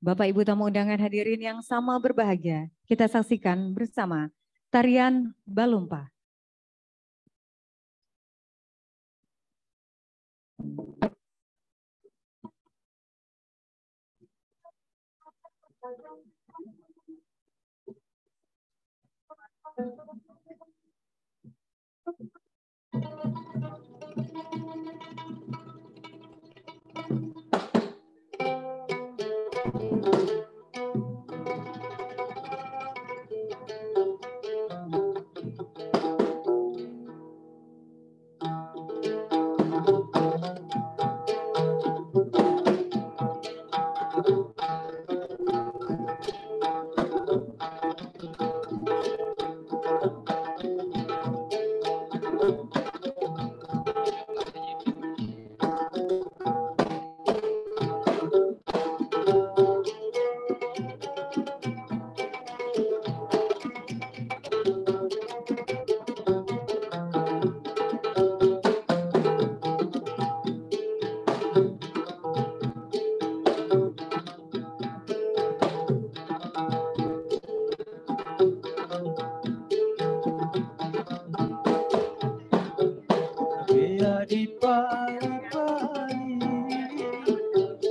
Bapak Ibu tamu undangan hadirin yang sama berbahagia, kita saksikan bersama tarian Balumpa.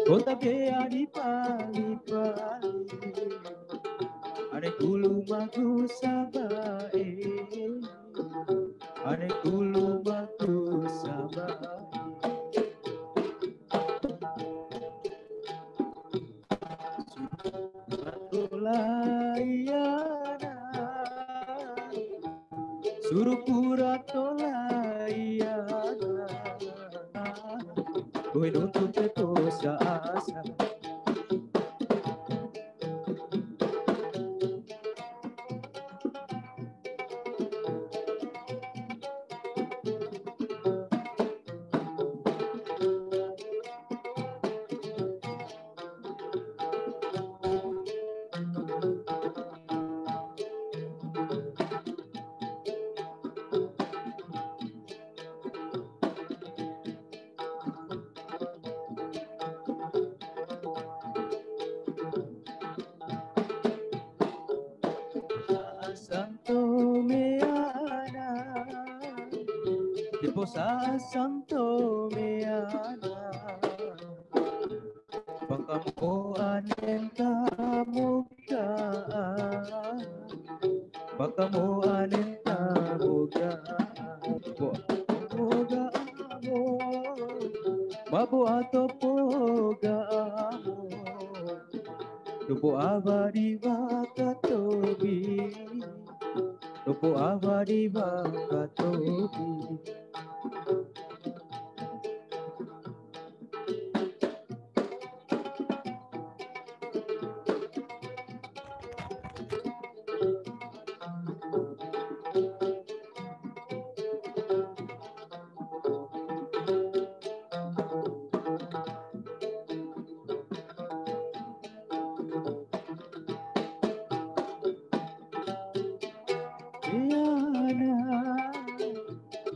Kota Bea di pali-pali, ane kulu maku sabae, ane kulu maku sabae. Layana, suruh pura tolayana, kowe nuntut terus asa. Santo Meana, Deposa Santo Meana, Bakamuan enta muka, Bakamuan enta muka, Poga amo, Mabu atau poga amo, Tupo abadi wakatobi, Tupo abadi wakatobi.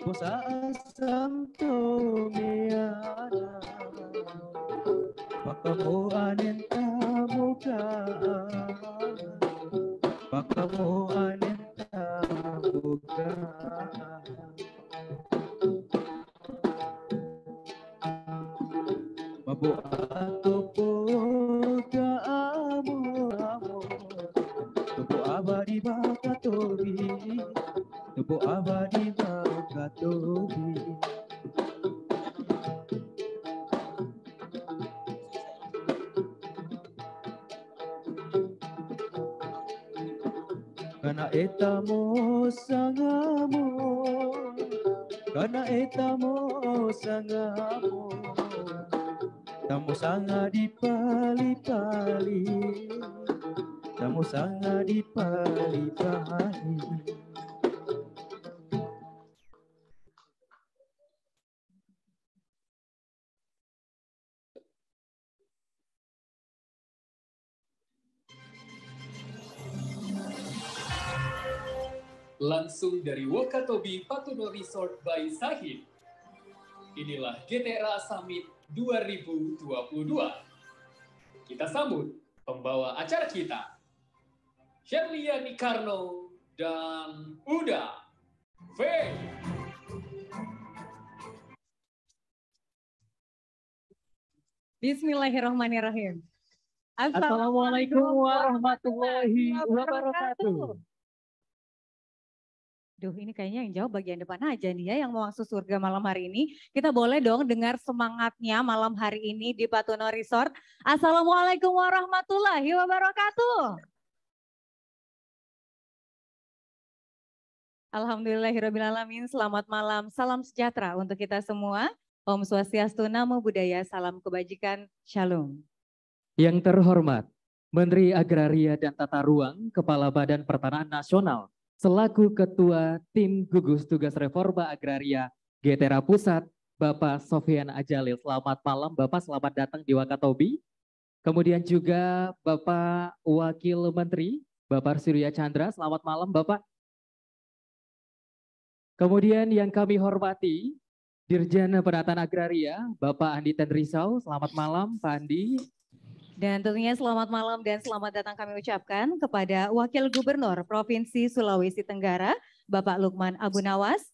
Posa Santo Meana, Bakamuan enta muka, Bakamuan enta muka, Mabu atau poga amo, Tupo abadi bakatobi, Tupo abadi bakatobi. Kana etamo sangamo, kana etamo sangamo, tamo sanga di pali-pali, tamo sanga di pali-pali. Langsung dari Wakatobi Patuno Resort by Sahid. Inilah GTRA Summit 2022. Kita sambut pembawa acara kita, Sherlia Nikarno dan Uda V. Bismillahirrahmanirrahim. Assalamualaikum warahmatullahi wabarakatuh. Duh, ini kayaknya yang jawab bagian depan aja nih ya, yang mau masuk surga malam hari ini. Kita boleh dong dengar semangatnya malam hari ini di Patuno Resort. Assalamualaikum warahmatullahi wabarakatuh. Alhamdulillahirrahmanirrahim. Selamat malam, salam sejahtera untuk kita semua. Om Swastiastu, Namo Buddhaya, salam kebajikan, Shalom. Yang terhormat, Menteri Agraria dan Tata Ruang, Kepala Badan Pertanahan Nasional, selaku Ketua Tim Gugus Tugas Reforma Agraria Getera Pusat, Bapak Sofyan Ajalil. Selamat malam Bapak, selamat datang di Wakatobi. Kemudian juga Bapak Wakil Menteri, Bapak Surya Chandra, selamat malam Bapak. Kemudian yang kami hormati, Dirjen Penataan Agraria, Bapak Andi Tenrisau, selamat malam Pak Andi. Dan tentunya selamat malam dan selamat datang kami ucapkan kepada Wakil Gubernur Provinsi Sulawesi Tenggara, Bapak Lukman Abu Nawas.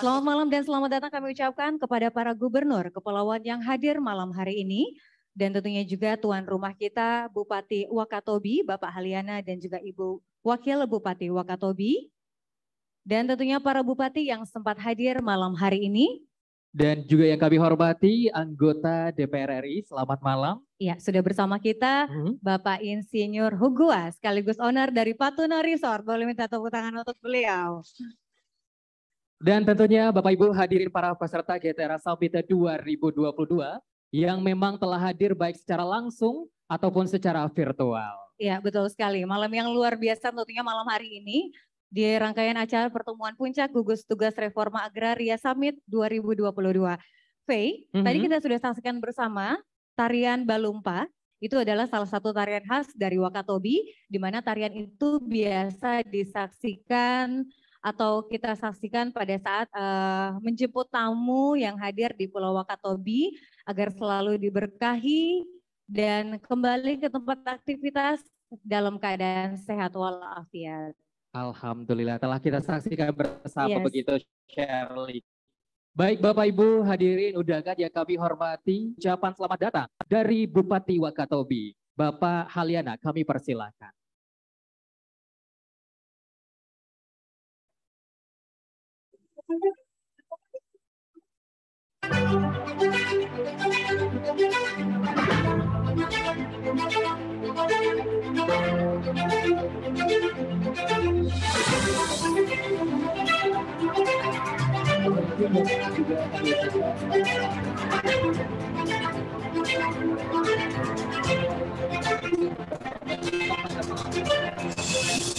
Selamat malam dan selamat datang kami ucapkan kepada para gubernur kepulauan yang hadir malam hari ini. Dan tentunya juga tuan rumah kita, Bupati Wakatobi, Bapak Haliana dan juga Ibu Wakil Bupati Wakatobi. Dan tentunya para bupati yang sempat hadir malam hari ini. Dan juga yang kami hormati anggota DPR RI, selamat malam. Ya, sudah bersama kita Bapak Insinyur Hugua, sekaligus owner dari Patuno Resort. Boleh minta tepuk tangan untuk beliau. Dan tentunya Bapak Ibu hadirin para peserta GTRA Summit 2022 yang memang telah hadir baik secara langsung ataupun secara virtual. Ya, betul sekali. Malam yang luar biasa tentunya malam hari ini. Di rangkaian acara pertemuan puncak gugus tugas reforma agraria Summit 2022. Faye, tadi kita sudah saksikan bersama tarian Balumpa. Itu adalah salah satu tarian khas dari Wakatobi, di mana tarian itu biasa disaksikan atau kita saksikan pada saat menjemput tamu yang hadir di Pulau Wakatobi agar selalu diberkahi dan kembali ke tempat aktivitas dalam keadaan sehat walafiat. Alhamdulillah telah kita saksikan bersama begitu Shirley. Baik Bapak Ibu hadirin undangan yang kami hormati, ucapan selamat datang dari Bupati Wakatobi, Bapak Haliana, kami persilakan.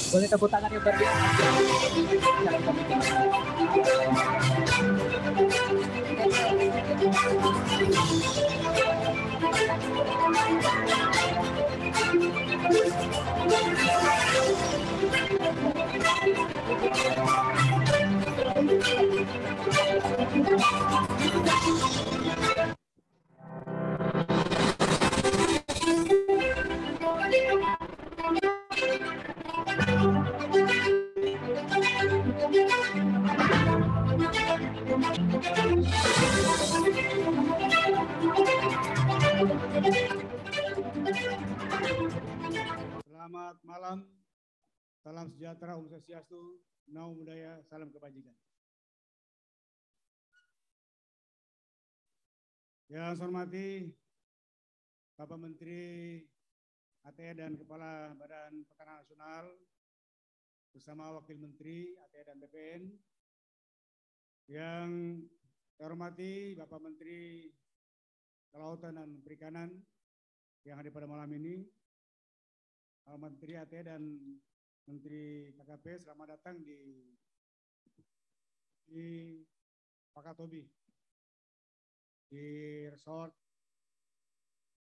Boleh tepuk tangan yang berbiasa. Selamat malam, salam sejahtera, Om Swastiastu, Namo Buddhaya, salam kebajikan. Yang saya hormati Bapak Menteri ATE dan Kepala Badan Pertanahan Nasional bersama Wakil Menteri ATE dan BPN. Yang saya hormati Bapak Menteri Kelautan dan Perikanan yang hadir pada malam ini. Menteri ATE dan Menteri KKP, selamat datang di Wakatobi, di Resort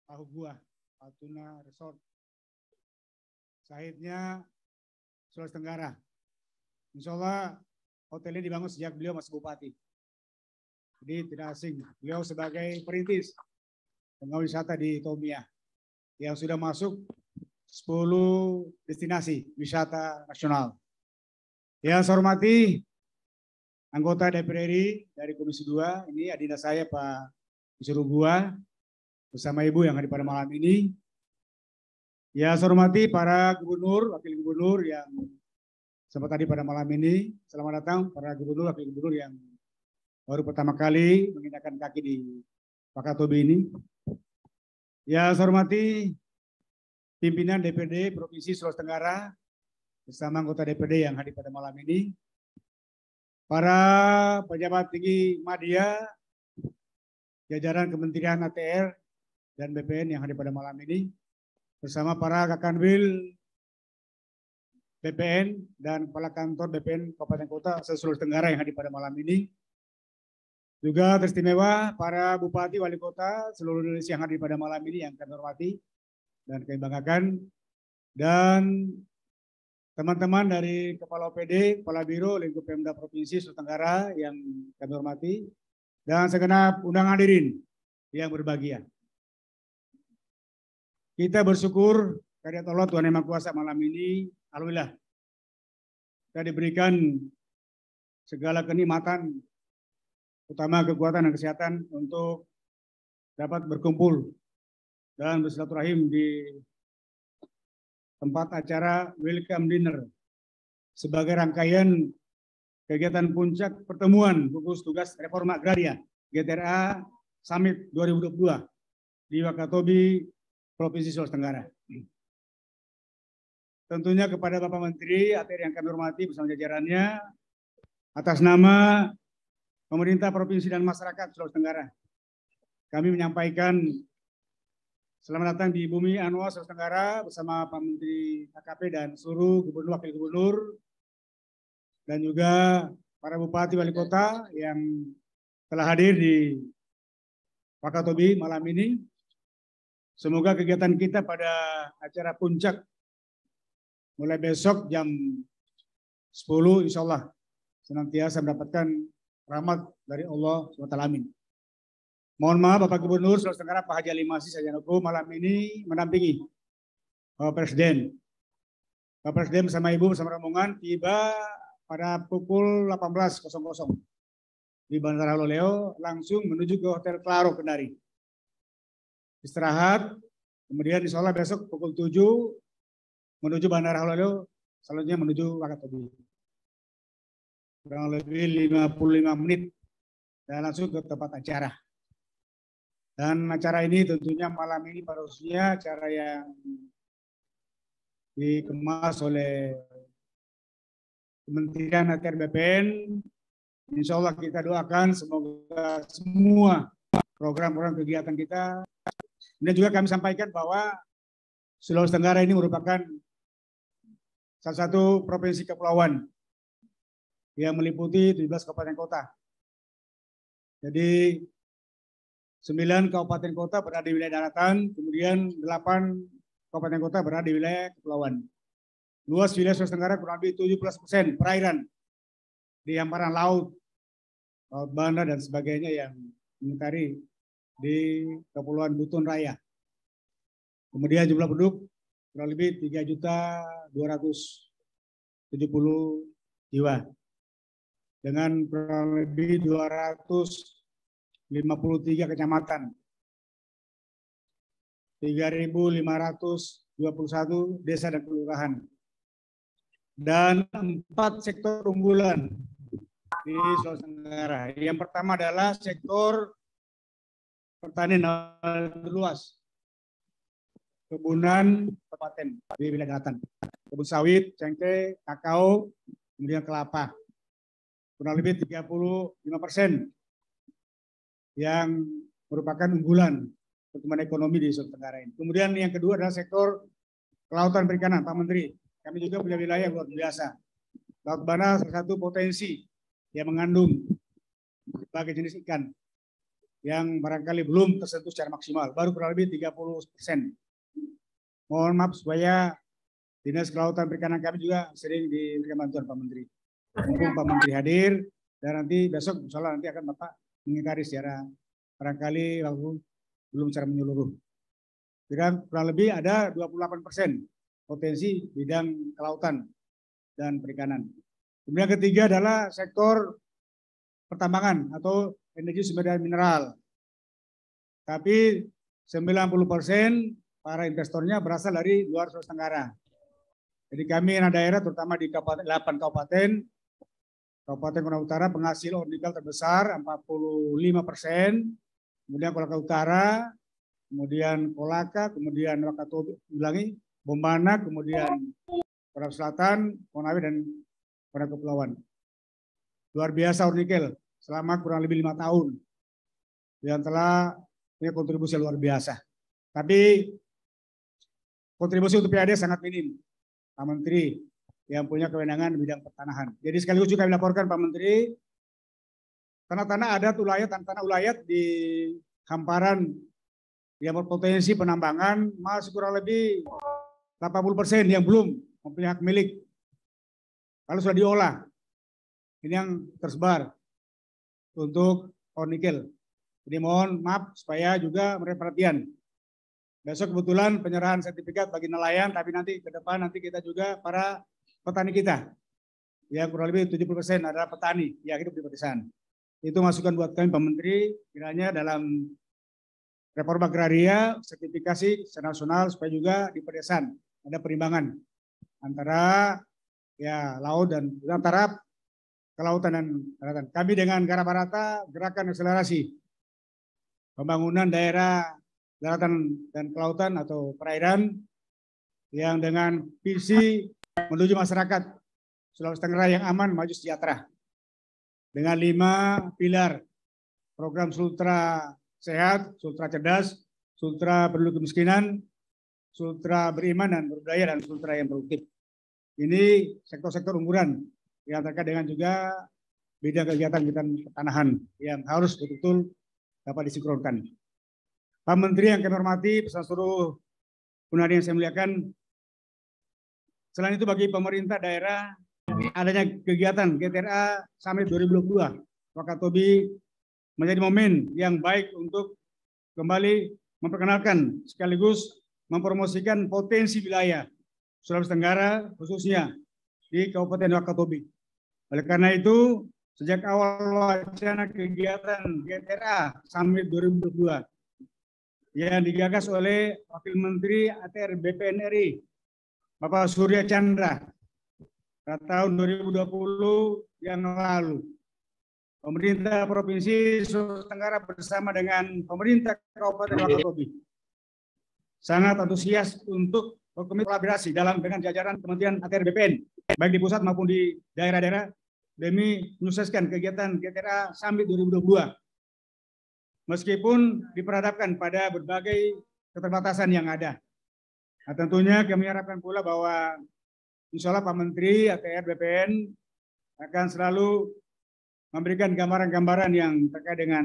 Hugua, Patuno Resort, sahidnya Sulawesi Tenggara. Insya Allah hotel ini dibangun sejak beliau masih bupati. Jadi tidak asing, beliau sebagai perintis pengawal wisata di Tomia. yang sudah masuk 10 destinasi wisata nasional. Yang saya hormati anggota DPR RI dari Komisi 2, ini adinda saya Pak Surubua, bersama Ibu yang hadir pada malam ini. Ya, saya hormati para gubernur, wakil gubernur yang sempat tadi pada malam ini. Selamat datang para gubernur, wakil gubernur yang baru pertama kali menginjakan kaki di Wakatobi ini. Ya, saya hormati pimpinan DPRD Provinsi Sulawesi Tenggara bersama anggota DPRD yang hadir pada malam ini. Para pejabat tinggi media, jajaran Kementerian ATR dan BPN yang hadir pada malam ini, bersama para Kakanwil BPN dan kepala kantor BPN Kabupaten Kota se-Sulawesi Tenggara yang hadir pada malam ini. Juga teristimewa para bupati wali kota seluruh Indonesia yang hadir pada malam ini yang kami hormati dan kami banggakan, dan teman-teman dari Kepala OPD, Kepala Biro, Lingkup Pemda Provinsi Sulawesi Tenggara yang kami hormati, dan segenap undangan hadirin yang berbahagia. Kita bersyukur kehadirat Allah Tuhan Yang Maha Kuasa malam ini. Alhamdulillah, kita diberikan segala kenikmatan, utama kekuatan dan kesehatan untuk dapat berkumpul dan bersilaturahim di tempat acara Welcome Dinner sebagai rangkaian kegiatan puncak pertemuan gugus tugas reforma agraria GTRA Summit 2022 di Wakatobi, Provinsi Sulawesi Tenggara. Tentunya kepada Bapak Menteri ATR yang kami hormati bersama jajarannya, atas nama pemerintah provinsi dan masyarakat Sulawesi Tenggara, kami menyampaikan selamat datang di Bumi Anua Sulawesi Tenggara bersama Pak Menteri KKP dan seluruh gubernur, wakil gubernur, dan juga para bupati wali kota yang telah hadir di Wakatobi malam ini. Semoga kegiatan kita pada acara puncak mulai besok jam 10 insya Allah senantiasa mendapatkan rahmat dari Allah SWT. Amin. Mohon maaf Bapak Gubernur Sulawesi Tenggara Pak Haji Ali Masih Sarjana malam ini mendampingi Bapak Presiden. Bapak Presiden bersama Ibu bersama rombongan tiba pada pukul 18.00 di Bandara Loleo, langsung menuju ke Hotel Claro Kendari. Istirahat, kemudian insya Allah besok pukul 7 menuju Bandara Loleo, selanjutnya menuju Wakatobi. Kurang lebih 55 menit dan langsung ke tempat acara. Dan acara ini tentunya malam ini pada khususnya acara yang dikemas oleh Kementerian ATR BPN. Insya Allah kita doakan semoga semua program-program kegiatan kita. Dan juga kami sampaikan bahwa Sulawesi Tenggara ini merupakan salah satu provinsi kepulauan yang meliputi 17 kabupaten kota. Jadi 9 kabupaten kota berada di wilayah daratan, kemudian 8 kabupaten kota berada di wilayah kepulauan. Luas wilayah Sulawesi Tenggara kurang lebih 70% perairan di hamparan laut, laut Banda dan sebagainya yang mengitari di Kepulauan Buton Raya. Kemudian jumlah penduduk kurang lebih 3.270.000 jiwa dengan kurang lebih 253 kecamatan, 3.521 desa dan kelurahan, dan 4 sektor unggulan di Sulawesi Tenggara. Yang pertama adalah sektor pertanian luas, kebunan kabupaten di wilayah daratan, kebun sawit, cengkeh, kakao, kemudian kelapa. Kurang lebih 35% yang merupakan unggulan pertumbuhan ekonomi di Sulawesi Tenggara ini. Kemudian yang kedua adalah sektor kelautan perikanan, Pak Menteri. Kami juga punya wilayah luar biasa. Laut Banda salah satu potensi yang mengandung berbagai jenis ikan yang barangkali belum tersentuh secara maksimal, baru kurang lebih 30%. Mohon maaf supaya Dinas Kelautan Perikanan kami juga sering diberikan bantuan Pak Menteri. Mumpung Pak Menteri hadir, dan nanti besok insya Allah nanti akan Bapak mengingkari secara barangkali belum secara menyeluruh. kurang lebih ada 28% potensi bidang kelautan dan perikanan. Kemudian ketiga adalah sektor pertambangan atau energi sumber daya mineral. Tapi 90% para investornya berasal dari luar Sulawesi Tenggara. Jadi kami anak daerah terutama di 8 kabupaten Kepulauan Utara penghasil ore nikel terbesar 45%, kemudian Kolaka Utara, kemudian Kolaka, kemudian Wakatobi, Bombana, kemudian Kolaka Selatan, Konawe dan Kolaka Kepulauan. Luar biasa ore nikel selama kurang lebih 5 tahun yang telah punya kontribusi luar biasa. Tapi kontribusi untuk PAD sangat minim, Pak Menteri yang punya kewenangan di bidang pertanahan. Jadi sekaligus juga kami laporkan Pak Menteri, tanah-tanah adat ulayat, tanah-tanah ulayat di hamparan yang berpotensi penambangan masih kurang lebih 80% yang belum mempunyai hak milik. Kalau sudah diolah, ini yang tersebar untuk ore nikel. Jadi mohon maaf supaya juga mereka perhatian. Besok kebetulan penyerahan sertifikat bagi nelayan, tapi nanti ke depan nanti kita juga para petani kita. Ya kurang lebih 70% adalah petani yang hidup di pedesaan. Itu masukan buat kami Pak Menteri, kiranya dalam reforma agraria, sertifikasi secara nasional supaya juga di pedesaan ada perimbangan antara ya laut dan antara kelautan dan daratan. Kami dengan Garabarata gerakan akselerasi pembangunan daerah daratan dan kelautan atau perairan yang dengan visi menuju masyarakat Sulawesi Tenggara yang aman, maju, sejahtera. Dengan 5 pilar program Sultra Sehat, Sultra Cerdas, Sultra Penduduk Kemiskinan, Sultra Beriman dan Berbudaya, dan Sultra yang produktif. Ini sektor-sektor unggulan yang terkait dengan juga bidang kegiatan pertanahan yang harus betul-betul dapat disinkronkan. Pak Menteri yang kami hormati, beserta seluruh undangan yang saya muliakan, selain itu bagi pemerintah daerah adanya kegiatan GTRA Summit 2022 Wakatobi menjadi momen yang baik untuk kembali memperkenalkan sekaligus mempromosikan potensi wilayah Sulawesi Tenggara khususnya di Kabupaten Wakatobi. Oleh karena itu, sejak awal wacana kegiatan GTRA Summit 2022 yang digagas oleh Wakil Menteri ATR BPN RI Bapak Surya Chandra pada tahun 2020 yang lalu, pemerintah Provinsi Sulawesi Tenggara bersama dengan pemerintah Kabupaten Wakatobi sangat antusias untuk berkolaborasi dengan jajaran Kementerian ATR BPN, baik di pusat maupun di daerah-daerah, demi menyukseskan kegiatan GTRA Summit 2022. Meskipun diperhadapkan pada berbagai keterbatasan yang ada. Nah, tentunya kami harapkan pula bahwa insya Allah Pak Menteri ATR BPN akan selalu memberikan gambaran-gambaran yang terkait dengan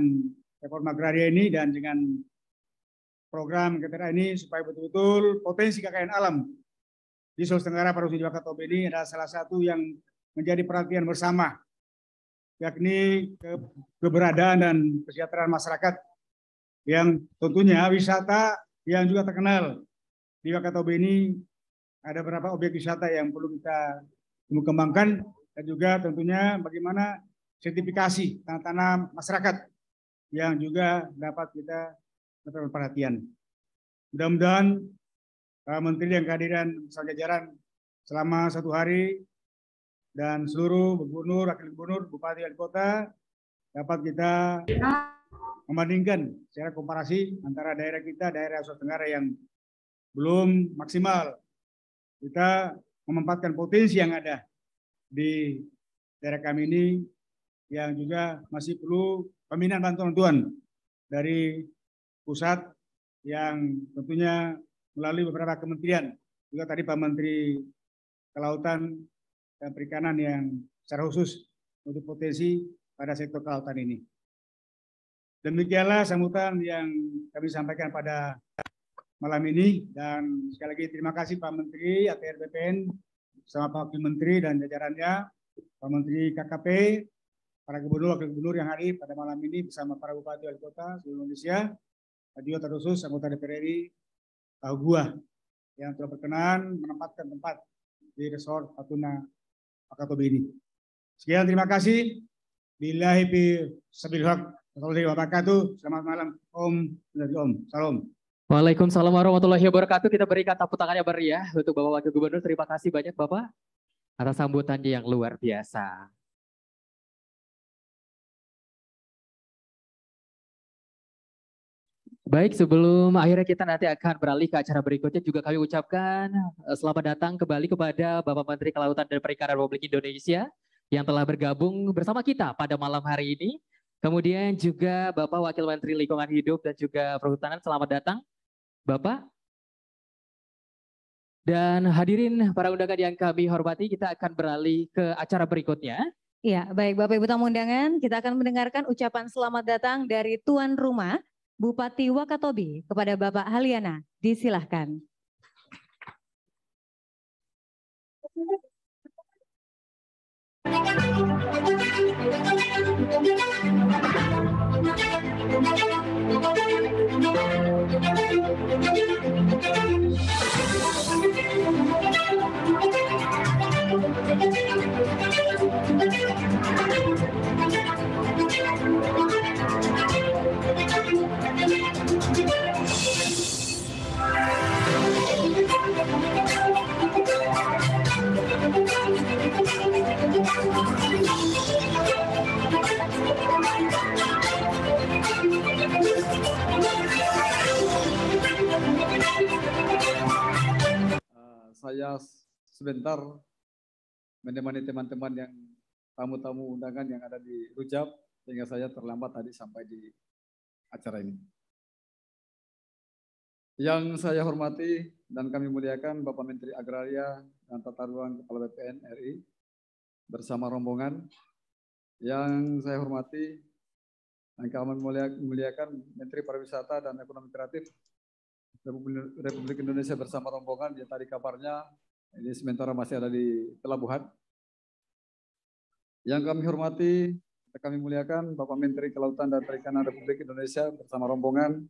reforma agraria ini dan dengan program GTRA ini supaya betul-betul potensi kekayaan alam di Sulawesi Tenggara Provinsi Wakatobi ini adalah salah satu yang menjadi perhatian bersama, yakni keberadaan dan kesejahteraan masyarakat yang tentunya wisata yang juga terkenal. Di Wakatobi ini ada beberapa objek wisata yang perlu kita kembangkan dan juga tentunya bagaimana sertifikasi tanah-tanah masyarakat yang juga dapat kita dapat perhatian. Mudah-mudahan Menteri yang kehadiran bersama jajaran selama 1 hari dan seluruh gubernur, wakil gubernur, bupati, wali kota dapat kita membandingkan secara komparasi antara daerah kita, daerah Sulawesi Tenggara yang belum maksimal. Kita memanfaatkan potensi yang ada di daerah kami ini yang juga masih perlu pembinaan bantuan-bantuan dari pusat yang tentunya melalui beberapa kementerian. Juga tadi Pak Menteri Kelautan dan Perikanan yang secara khusus untuk potensi pada sektor kelautan ini. Demikianlah sambutan yang kami sampaikan pada malam ini, dan sekali lagi terima kasih Pak Menteri ATR BPN bersama Pak Wakil Menteri dan jajarannya, Pak Menteri KKP, para gubernur, wakil gubernur yang hadir pada malam ini bersama para bupati wali kota seluruh Indonesia, dan juga terkhusus anggota DPR RI Gua yang telah berkenan menempatkan tempat di Resort Natuna Wakatobi ini. Sekian, terima kasih. Billahi fi sabil haq. Wassalamualaikum warahmatullahi wabarakatuh. Selamat malam. Om. Salam. Waalaikumsalam warahmatullahi wabarakatuh. Kita berikan tepuk tangannya meriah untuk Bapak Wakil Gubernur. Terima kasih banyak Bapak atas sambutannya yang luar biasa. Baik, sebelum akhirnya kita nanti akan beralih ke acara berikutnya, juga kami ucapkan selamat datang kembali kepada Bapak Menteri Kelautan dan Perikanan Republik Indonesia yang telah bergabung bersama kita pada malam hari ini. Kemudian juga Bapak Wakil Menteri Lingkungan Hidup dan juga Perhutanan, selamat datang Bapak. Dan hadirin para undangan yang kami hormati, kita akan beralih ke acara berikutnya. Ya, baik Bapak Ibu tamu undangan, kita akan mendengarkan ucapan selamat datang dari tuan rumah Bupati Wakatobi kepada Bapak Haliana. Disilahkan. Saya sebentar menemani teman-teman yang tamu-tamu undangan yang ada di Rujab, sehingga saya terlambat tadi sampai di acara ini. Yang saya hormati dan kami muliakan Bapak Menteri Agraria dan Tata Ruang Kepala BPN RI bersama rombongan. Yang saya hormati dan kami muliakan Menteri Pariwisata dan Ekonomi Kreatif Republik Indonesia bersama rombongan, yang tadi kabarnya ini sementara masih ada di pelabuhan. Yang kami hormati dan kami muliakan Bapak Menteri Kelautan dan Perikanan Republik Indonesia bersama rombongan.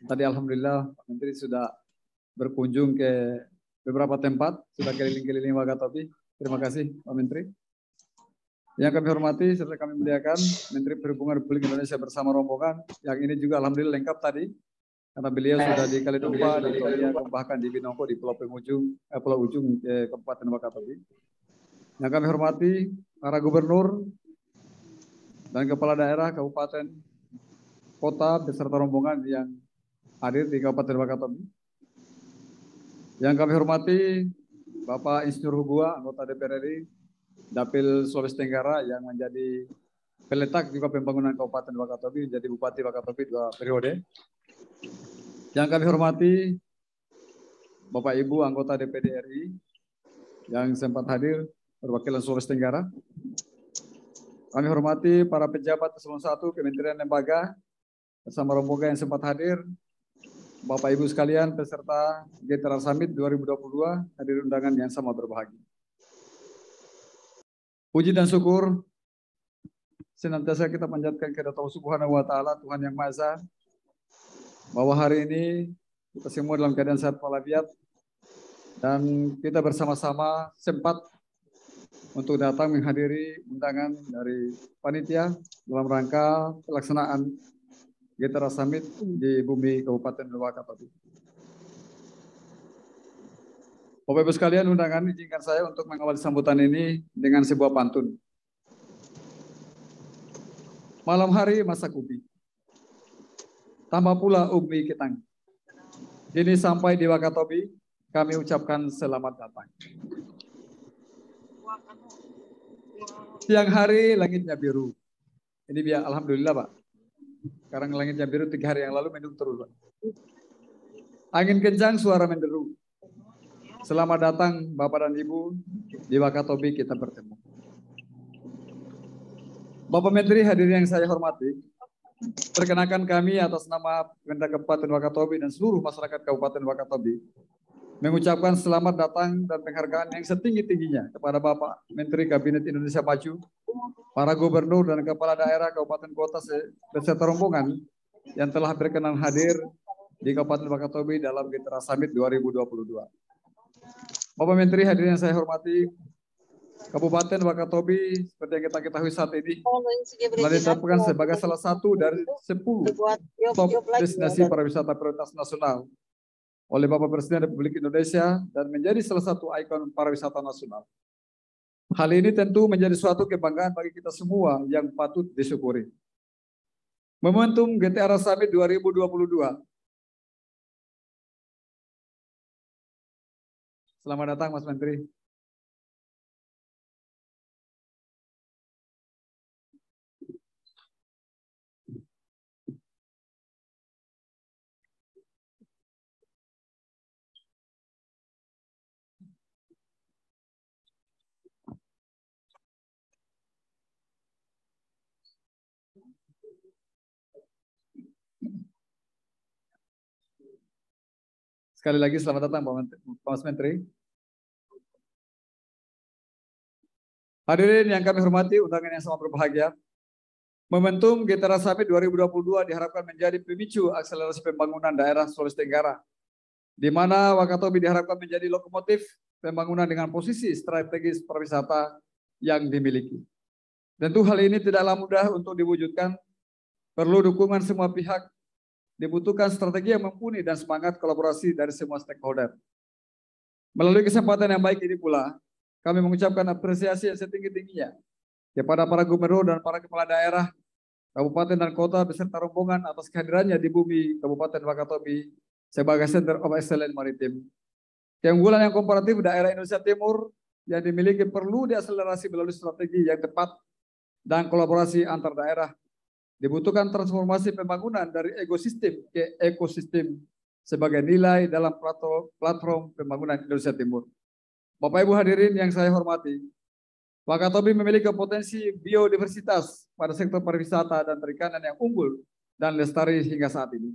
Tadi alhamdulillah Pak Menteri sudah berkunjung ke beberapa tempat, sudah keliling-keliling Wakatobi. Terima kasih Pak Menteri. Yang kami hormati serta kami muliakan Menteri Perhubungan Republik Indonesia bersama rombongan, yang ini juga alhamdulillah lengkap tadi, karena beliau sudah di Kalidompa, di Tolia, bahkan di Binongko, di Pulau Ujung, Kabupaten Wakatobi. Yang kami hormati para gubernur dan kepala daerah, kabupaten, kota, beserta rombongan yang hadir di Kabupaten Wakatobi. Yang kami hormati Bapak Insinyur Hugua, anggota DPR RI, Dapil Sulawesi Tenggara, yang menjadi peletak juga pembangunan Kabupaten Wakatobi, menjadi Bupati Wakatobi 2 periode. Yang kami hormati Bapak Ibu anggota DPD RI yang sempat hadir perwakilan Sulawesi Tenggara. Kami hormati para pejabat eselon 1 Kementerian Lembaga bersama rombongan yang sempat hadir. Bapak Ibu sekalian peserta GTRA Summit 2022, hadir undangan yang sama berbahagia. Puji dan syukur senantiasa kita panjatkan kepada Allah Subhanahu wa taala, Tuhan yang Maha Esa, bahwa hari ini kita semua dalam keadaan sehat walafiat dan kita bersama-sama sempat untuk datang menghadiri undangan dari panitia dalam rangka pelaksanaan GTRA Summit di bumi Kabupaten Wakatobi. Bapak Ibu sekalian, undangan izinkan saya untuk mengawali sambutan ini dengan sebuah pantun. Malam hari masak ubi, tambah pula ubi ketang. Kini sampai di Wakatobi, kami ucapkan selamat datang. Siang hari langitnya biru. Ini biar alhamdulillah Pak. Sekarang langitnya biru, 3 hari yang lalu mendung terus Pak. Angin kencang, suara menderu. Selamat datang Bapak dan Ibu di Wakatobi, kita bertemu. Bapak Menteri, hadirin yang saya hormati, perkenalkan kami atas nama Pemda Kabupaten Wakatobi dan seluruh masyarakat Kabupaten Wakatobi mengucapkan selamat datang dan penghargaan yang setinggi-tingginya kepada Bapak Menteri Kabinet Indonesia Maju, para gubernur dan kepala daerah kabupaten kota beserta rombongan yang telah berkenan hadir di Kabupaten Wakatobi dalam Getera Summit 2022. Bapak Menteri, hadirin yang saya hormati, Kabupaten Wakatobi seperti yang kita ketahui saat ini telah ditetapkan sebagai salah satu dari 10 top destinasi pariwisata prioritas nasional oleh Bapak Presiden Republik Indonesia dan menjadi salah satu ikon pariwisata nasional. Hal ini tentu menjadi suatu kebanggaan bagi kita semua yang patut disyukuri. Momentum GTR Summit 2022. Selamat datang Mas Menteri. Sekali lagi selamat datang Pak Menteri. Hadirin yang kami hormati, undangan yang sangat berbahagia. Momentum GTR Summit 2022 diharapkan menjadi pemicu akselerasi pembangunan daerah Sulawesi Tenggara, di mana Wakatobi diharapkan menjadi lokomotif pembangunan dengan posisi strategis pariwisata yang dimiliki. Tentu hal ini tidaklah mudah untuk diwujudkan, perlu dukungan semua pihak, dibutuhkan strategi yang mumpuni dan semangat kolaborasi dari semua stakeholder. Melalui kesempatan yang baik ini pula, kami mengucapkan apresiasi yang setinggi-tingginya kepada para gubernur dan para kepala daerah, kabupaten dan kota beserta rombongan atas kehadirannya di bumi Kabupaten Wakatobi sebagai Center of Excellence Maritim. Keunggulan yang komparatif daerah Indonesia Timur yang dimiliki perlu diakselerasi melalui strategi yang tepat dan kolaborasi antar daerah. Dibutuhkan transformasi pembangunan dari ekosistem ke ekosistem sebagai nilai dalam platform pembangunan Indonesia Timur. Bapak Ibu hadirin yang saya hormati, Wakatobi memiliki potensi biodiversitas pada sektor pariwisata dan perikanan yang unggul dan lestari hingga saat ini.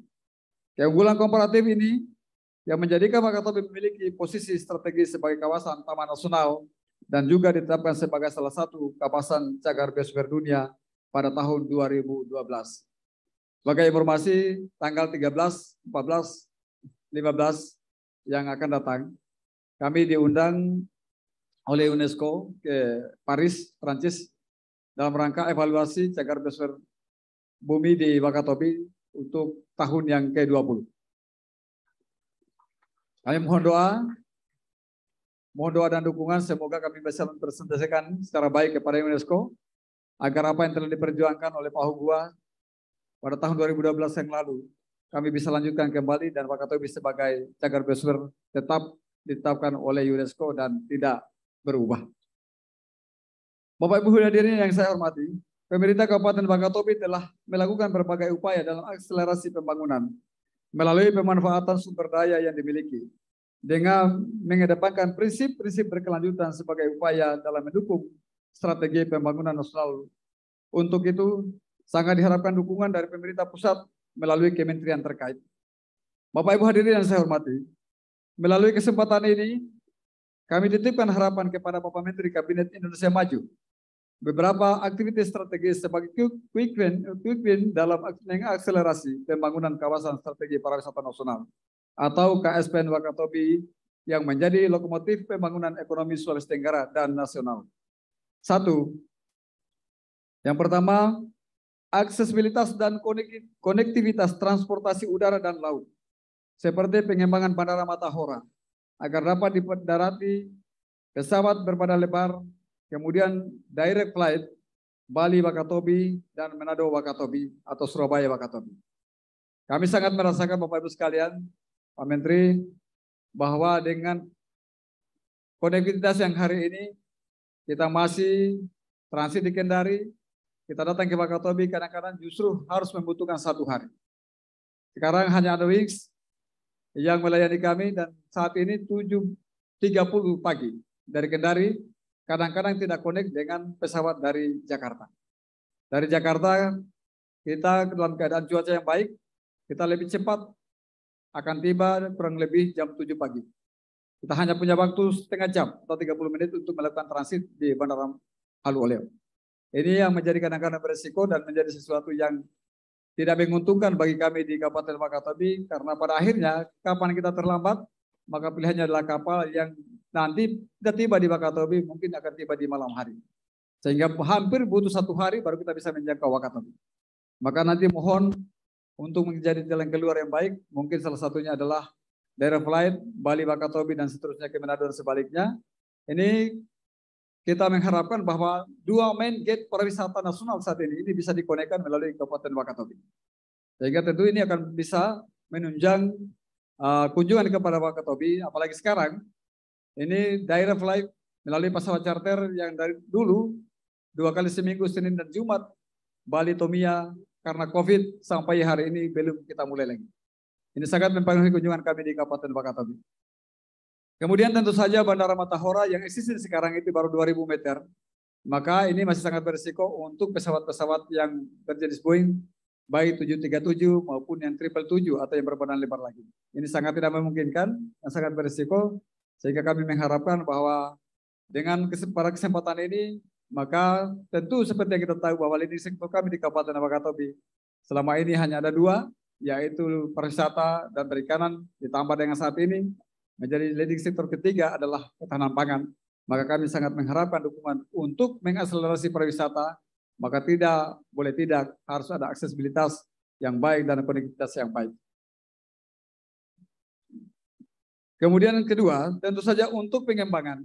Keunggulan komparatif ini yang menjadikan Wakatobi memiliki posisi strategis sebagai kawasan taman nasional dan juga ditetapkan sebagai salah satu kawasan cagar biosfer dunia pada tahun 2012. Sebagai informasi, tanggal 13, 14, 15 yang akan datang, kami diundang oleh UNESCO ke Paris, Prancis, dalam rangka evaluasi cagar biosfer bumi di Wakatobi untuk tahun yang ke-20. Kami mohon doa dan dukungan, semoga kami bisa mempresentasikan secara baik kepada UNESCO, agar apa yang telah diperjuangkan oleh Pak Hugua pada tahun 2012 yang lalu, kami bisa lanjutkan kembali dan Wakatobi sebagai cagar biosfer tetap ditetapkan oleh UNESCO dan tidak berubah. Bapak Ibu hadirin yang saya hormati, pemerintah Kabupaten Wakatobi telah melakukan berbagai upaya dalam akselerasi pembangunan melalui pemanfaatan sumber daya yang dimiliki dengan mengedepankan prinsip-prinsip berkelanjutan sebagai upaya dalam mendukung strategi pembangunan nasional. Untuk itu, sangat diharapkan dukungan dari pemerintah pusat melalui kementerian terkait. Bapak Ibu hadirin yang saya hormati, melalui kesempatan ini, kami titipkan harapan kepada Bapak Menteri Kabinet Indonesia Maju, beberapa aktivitas strategis sebagai quick win dalam mengakselerasi pembangunan kawasan strategi pariwisata nasional atau KSPN Wakatobi yang menjadi lokomotif pembangunan ekonomi Sulawesi Tenggara dan nasional. Satu, yang pertama, aksesibilitas dan konektivitas transportasi udara dan laut, seperti pengembangan Bandara Matahora, agar dapat didarati pesawat berbadan lebar, kemudian direct flight Bali Wakatobi dan Manado Wakatobi atau Surabaya Wakatobi. Kami sangat merasakan Bapak Ibu sekalian, Pak Menteri, bahwa dengan konektivitas yang hari ini kita masih transit di Kendari, kita datang ke Wakatobi kadang-kadang justru harus membutuhkan 1 hari. Sekarang hanya ada Wings yang melayani kami dan saat ini 7.30 pagi dari Kendari, kadang-kadang tidak connect dengan pesawat dari Jakarta. Dari Jakarta kita dalam keadaan cuaca yang baik, kita lebih cepat akan tiba kurang lebih jam 7 pagi. Kita hanya punya waktu setengah jam atau 30 menit untuk melakukan transit di Bandara Halu Oleo. Ini yang menjadi kadang-kadang beresiko dan menjadi sesuatu yang tidak menguntungkan bagi kami di Kabupaten Wakatobi, karena pada akhirnya kapan kita terlambat, maka pilihannya adalah kapal yang nanti tidak tiba di Wakatobi, mungkin akan tiba di malam hari. Sehingga hampir butuh 1 hari baru kita bisa menjangkau Wakatobi. Maka nanti mohon untuk menjadi jalan keluar yang baik, mungkin salah satunya adalah direct flight Bali Wakatobi dan seterusnya ke Manado dan sebaliknya. Ini kita mengharapkan bahwa 2 main gate pariwisata nasional saat ini bisa dikonekkan melalui Kabupaten Wakatobi. Sehingga tentu ini akan bisa menunjang kunjungan kepada Wakatobi, apalagi sekarang ini direct flight melalui pesawat charter yang dari dulu 2 kali seminggu Senin dan Jumat Bali Tomia, karena COVID sampai hari ini belum kita mulai lagi. Ini sangat mempengaruhi kunjungan kami di Kabupaten Wakatobi. Kemudian tentu saja Bandara Matahora yang eksis sekarang itu baru 2.000 meter. Maka ini masih sangat berisiko untuk pesawat-pesawat yang berjenis Boeing, baik 737 maupun yang 777 atau yang berbadan lebar lagi. Ini sangat tidak memungkinkan, dan sangat berisiko. Sehingga kami mengharapkan bahwa dengan kesempatan ini, maka tentu seperti yang kita tahu bahwa leading sektor kami di Kabupaten Wakatobi selama ini hanya ada 2, yaitu pariwisata dan perikanan, ditambah dengan saat ini menjadi leading sektor ketiga adalah ketahanan pangan. Maka kami sangat mengharapkan dukungan untuk mengakselerasi pariwisata, maka boleh tidak harus ada aksesibilitas yang baik dan konektivitas yang baik. Kemudian yang kedua, tentu saja untuk pengembangan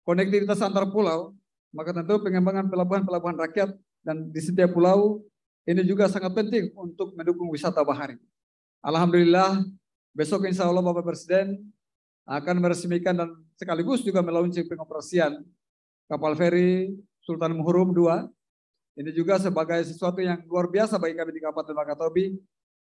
konektivitas antar pulau, maka tentu pengembangan pelabuhan-pelabuhan rakyat dan di setiap pulau ini juga sangat penting untuk mendukung wisata bahari. Alhamdulillah, besok insya Allah Bapak Presiden akan meresmikan dan sekaligus juga melaunching pengoperasian kapal feri Sultan Muhurum II. Ini juga sebagai sesuatu yang luar biasa bagi kami di Kabupaten Wakatobi,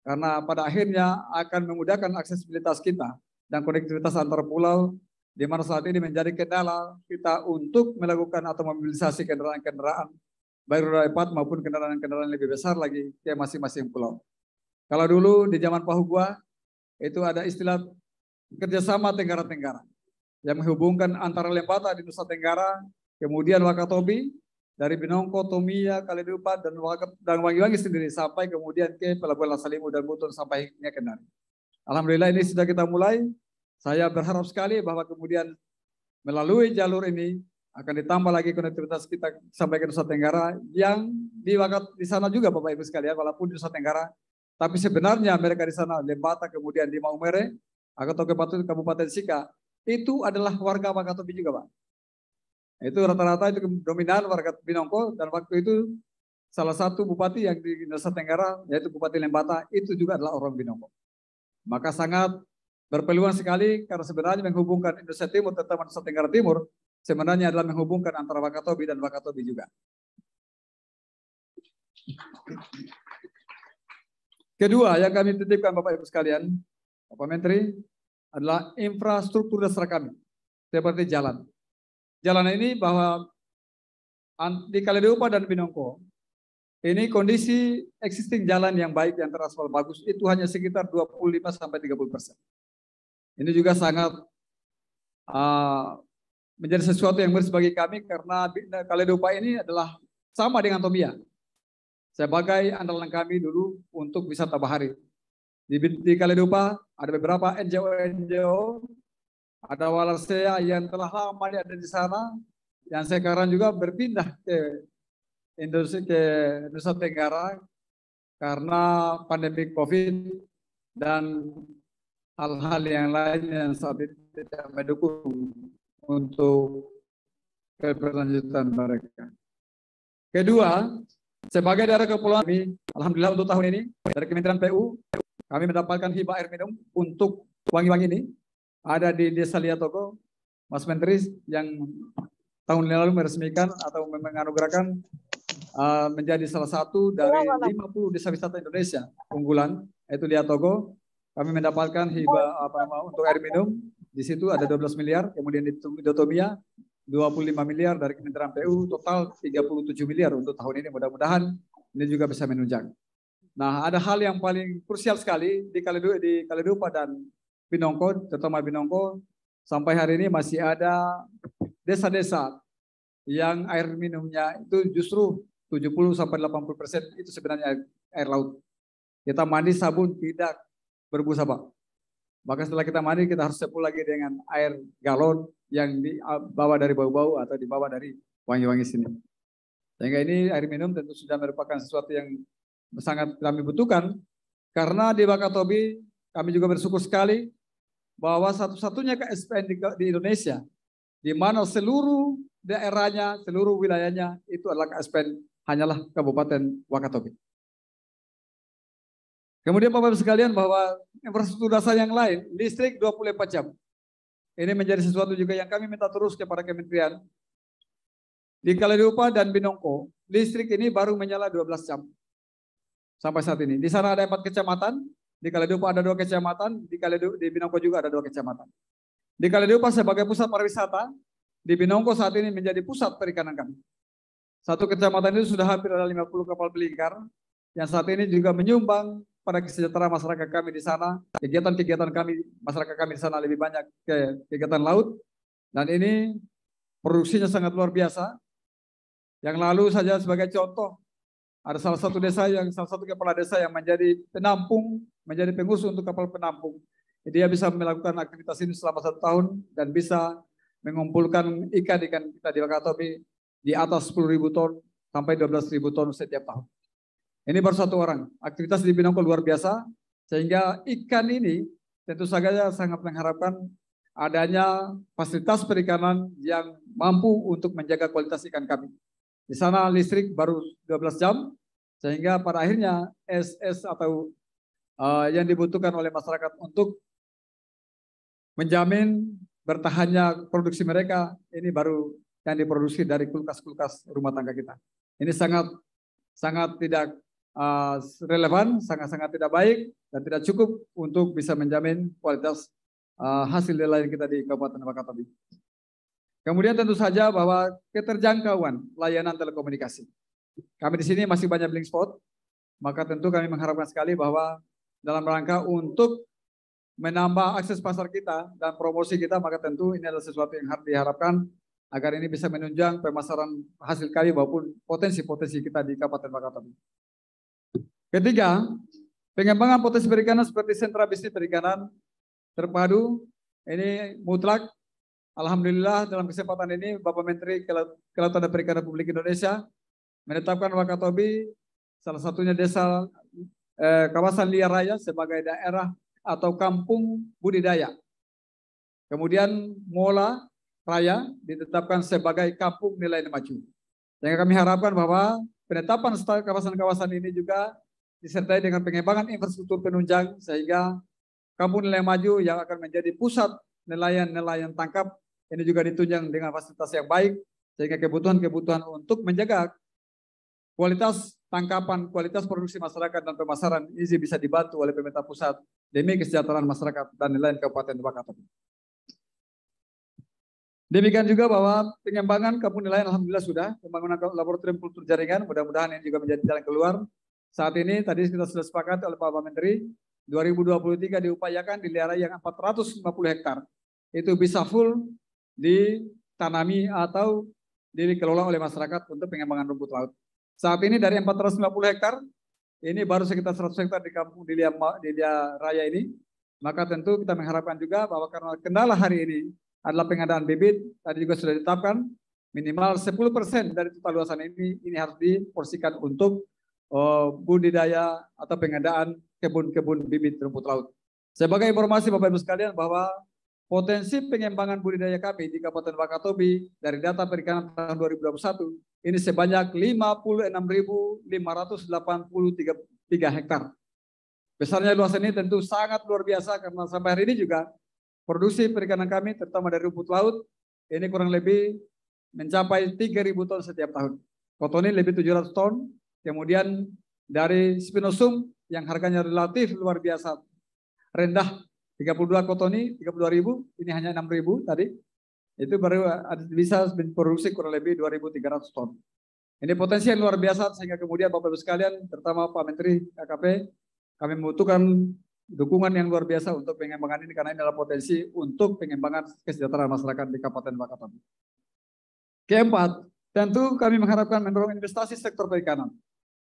karena pada akhirnya akan memudahkan aksesibilitas kita dan konektivitas antar pulau, di mana saat ini menjadi kendala kita untuk melakukan atau mobilisasi kendaraan-kendaraan baik roda 4 maupun kendaraan-kendaraan lebih besar lagi ke masing-masing pulau. Kalau dulu di zaman Pahugua itu ada istilah kerjasama Tenggara-Tenggara yang menghubungkan antara Lembata di Nusa Tenggara, kemudian Wakatobi, dari Binongko, Tomia, Kalidupa, dan Wangi-Wangi sendiri sampai kemudian ke Pelabuhan Lasalimu dan Buton sampai Kendari. Alhamdulillah ini sudah kita mulai. Saya berharap sekali bahwa kemudian melalui jalur ini akan ditambah lagi konektivitas kita sampai ke Nusa Tenggara yang di sana juga Bapak Ibu sekalian, walaupun di Nusa Tenggara, tapi sebenarnya mereka di sana Lembata kemudian di Maumere atau Kabupaten Sika itu adalah warga Wakatobi juga Pak. Itu rata-rata itu dominan warga Binongko, dan waktu itu salah satu bupati yang di Nusa Tenggara yaitu Bupati Lembata itu juga adalah orang Binongko. Maka sangat berpeluang sekali karena sebenarnya menghubungkan Indonesia Timur terutama Nusa Tenggara Timur sebenarnya adalah menghubungkan antara Wakatobi dan Wakatobi juga. Kedua yang kami titipkan Bapak Ibu sekalian, Bapak Menteri, adalah infrastruktur dasar kami seperti jalan. Jalan ini bahwa di Kalidupa dan Binongko ini kondisi existing jalan yang baik yang teraspal bagus itu hanya sekitar 25-30%. Ini juga sangat menjadi sesuatu yang miris bagi kami karena Kalidupa ini adalah sama dengan Tomia sebagai andalan kami dulu untuk wisata bahari. Di Kalidupa ada beberapa NGO, ada Walarsea yang telah lama ada di sana, yang sekarang juga berpindah ke Indonesia, ke Nusa Tenggara karena pandemi COVID dan hal-hal yang lain yang saat ini tidak mendukung untuk keberlanjutan mereka. Kedua, sebagai daerah kepulauan kami, alhamdulillah untuk tahun ini dari Kementerian PU kami mendapatkan hibah air minum untuk Wangi-Wangi ini. Ada di Desa Liatogo, Mas Menteri yang tahun lalu meresmikan atau menganugerahkan menjadi salah satu dari 50 desa wisata Indonesia unggulan, yaitu Liatogo. Kami mendapatkan hibah untuk air minum, di situ ada 12 miliar, kemudian di Dotomia 25 miliar dari Kementerian PU, total 37 miliar untuk tahun ini. Mudah-mudahan ini juga bisa menunjang. Nah, ada hal yang paling krusial sekali di Kalidupa dan Binongko, terutama Binongko, sampai hari ini masih ada desa-desa yang air minumnya itu justru 70-80% itu sebenarnya air laut. Kita mandi sabun tidak berbusa, Pak. Maka setelah kita mandi, kita harus sapu lagi dengan air galon yang dibawa dari bau-bau atau dibawa dari wangi-wangi sini. Sehingga ini air minum tentu sudah merupakan sesuatu yang sangat kami butuhkan. Karena di Wakatobi kami juga bersyukur sekali bahwa satu-satunya KSPN di Indonesia di mana seluruh daerahnya, seluruh wilayahnya itu adalah KSPN hanyalah Kabupaten Wakatobi. Kemudian Bapak Ibu sekalian bahwa infrastruktur dasar yang lain, listrik 24 jam. Ini menjadi sesuatu juga yang kami minta terus kepada kementerian. Di Kaledupa dan Binongko, listrik ini baru menyala 12 jam. Sampai saat ini. Di sana ada 4 kecamatan, di Kaledupa ada 2 kecamatan, di Binongko juga ada 2 kecamatan. Di Kaledupa sebagai pusat pariwisata, di Binongko saat ini menjadi pusat perikanan kami. Satu kecamatan itu sudah hampir ada 50 kapal pelingkar, yang saat ini juga menyumbang pada kesejahteraan masyarakat kami di sana. Kegiatan-kegiatan kami, masyarakat kami di sana lebih banyak ke kegiatan laut. Dan ini produksinya sangat luar biasa. Yang lalu saja sebagai contoh, ada salah satu kepala desa yang menjadi penampung, menjadi pengurus untuk kapal penampung. Dia bisa melakukan aktivitas ini selama 1 tahun dan bisa mengumpulkan ikan-ikan kita di Wakatobi di atas 10.000 ton sampai 12.000 ton setiap tahun. Ini baru 1 orang. Aktivitas di Binongko luar biasa, sehingga ikan ini tentu saja sangat mengharapkan adanya fasilitas perikanan yang mampu untuk menjaga kualitas ikan kami. Di sana listrik baru 12 jam, sehingga pada akhirnya SS atau yang dibutuhkan oleh masyarakat untuk menjamin bertahannya produksi mereka, ini baru yang diproduksi dari kulkas-kulkas rumah tangga kita. Ini sangat tidak relevan, sangat tidak baik, dan tidak cukup untuk bisa menjamin kualitas hasil nelayan kita di Kabupaten Wakatobi. Kemudian tentu saja bahwa keterjangkauan layanan telekomunikasi. Kami di sini masih banyak blink spot, maka tentu kami mengharapkan sekali bahwa dalam rangka untuk menambah akses pasar kita dan promosi kita, maka tentu ini adalah sesuatu yang harus diharapkan agar ini bisa menunjang pemasaran hasil kami maupun potensi-potensi kita di Kabupaten Wakatobi. Ketiga, pengembangan potensi perikanan seperti sentra bisnis perikanan terpadu, ini mutlak. Alhamdulillah dalam kesempatan ini Bapak Menteri Kelautan dan Perikanan Republik Indonesia menetapkan Wakatobi salah satunya desa kawasan liar raya sebagai daerah atau kampung budidaya. Kemudian Mola Raya ditetapkan sebagai kampung nilai maju. Yang kami harapkan bahwa penetapan kawasan-kawasan ini juga disertai dengan pengembangan infrastruktur penunjang sehingga kampung nilai maju yang akan menjadi pusat nelayan tangkap ini juga ditunjang dengan fasilitas yang baik sehingga kebutuhan untuk menjaga kualitas tangkapan, kualitas produksi masyarakat dan pemasaran ini bisa dibantu oleh pemerintah pusat demi kesejahteraan masyarakat dan nelayan Kabupaten Wakatobi. Demikian juga bahwa pengembangan kampung nelayan alhamdulillah sudah, pembangunan laboratorium kultur jaringan, mudah-mudahan ini juga menjadi jalan keluar. Saat ini tadi kita sudah sepakat oleh Pak Menteri, 2023 diupayakan di area yang 450 hektar. Itu bisa full ditanami atau dikelola oleh masyarakat untuk pengembangan rumput laut. Saat ini dari 450 hektar, ini baru sekitar 100 hektar di kampung Dilia Raya ini. Maka tentu kita mengharapkan juga bahwa karena kendala hari ini adalah pengadaan bibit, tadi juga sudah ditetapkan minimal 10% dari total luasan ini harus diporsikan untuk budidaya atau pengadaan kebun-kebun bibit rumput laut. Sebagai informasi Bapak Ibu sekalian bahwa potensi pengembangan budidaya kami di Kabupaten Wakatobi dari data perikanan tahun 2021 ini sebanyak 56.583 hektar. Besarnya luasan ini tentu sangat luar biasa karena sampai hari ini juga produksi perikanan kami terutama dari rumput laut ini kurang lebih mencapai 3.000 ton setiap tahun. Kotoni lebih 700 ton, kemudian dari spinosum yang harganya relatif luar biasa rendah 32 kotoni 32.000, ini hanya 6.000 tadi. Itu baru bisa memproduksi kurang lebih 2.300 ton. Ini potensi yang luar biasa sehingga kemudian Bapak Ibu sekalian, terutama Pak Menteri KKP, kami membutuhkan dukungan yang luar biasa untuk pengembangan ini karena ini adalah potensi untuk pengembangan kesejahteraan masyarakat di Kabupaten Wakatobi. Keempat, tentu kami mengharapkan mendorong investasi sektor perikanan.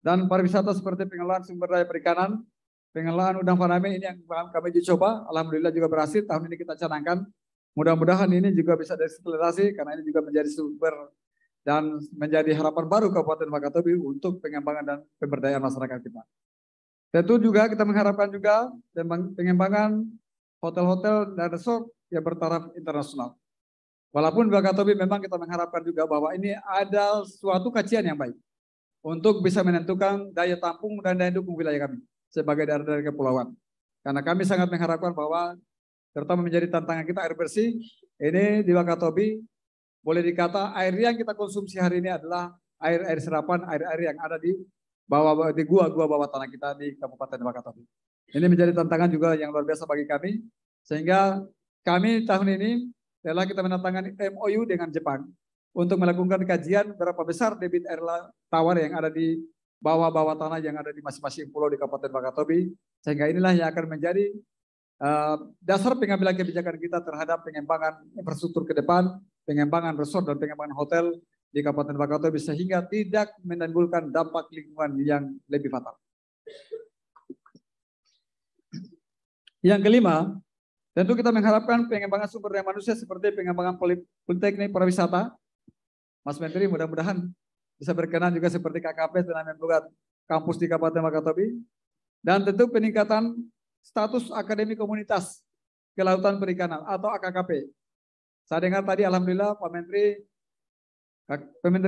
Dan pariwisata seperti pengelolaan sumber daya perikanan, pengelolaan udang faname ini yang kami uji coba, alhamdulillah juga berhasil. Tahun ini kita canangkan. Mudah-mudahan ini juga bisa diakselerasi karena ini juga menjadi sumber dan menjadi harapan baru Kabupaten Wakatobi untuk pengembangan dan pemberdayaan masyarakat kita. Tentu juga kita mengharapkan juga pengembangan hotel-hotel dan resort yang bertaraf internasional. Walaupun Wakatobi memang kita mengharapkan juga bahwa ini ada suatu kajian yang baik untuk bisa menentukan daya tampung dan daya dukung wilayah kami sebagai daerah-daerah kepulauan. Karena kami sangat mengharapkan bahwa terutama menjadi tantangan kita air bersih, ini di Wakatobi boleh dikata air yang kita konsumsi hari ini adalah air serapan, air yang ada di bawah di gua-gua bawah tanah kita di Kabupaten Wakatobi. Ini menjadi tantangan juga yang luar biasa bagi kami, sehingga kami tahun ini telah kita menandatangani MOU dengan Jepang untuk melakukan kajian berapa besar debit air tawar yang ada di bawah-bawah tanah yang ada di masing-masing pulau di Kabupaten Wakatobi, sehingga inilah yang akan menjadi dasar pengambilan kebijakan kita terhadap pengembangan infrastruktur ke depan, pengembangan resort dan pengembangan hotel di Kabupaten Wakatobi sehingga tidak menimbulkan dampak lingkungan yang lebih fatal. Yang kelima, tentu kita mengharapkan pengembangan sumber daya manusia seperti pengembangan politeknik pariwisata. Mas Menteri mudah-mudahan bisa berkenan juga seperti KKP dan membuat kampus di Kabupaten Wakatobi. Dan tentu peningkatan status Akademi Komunitas Kelautan Perikanan atau AKKP. Saya dengar tadi alhamdulillah Pak Menteri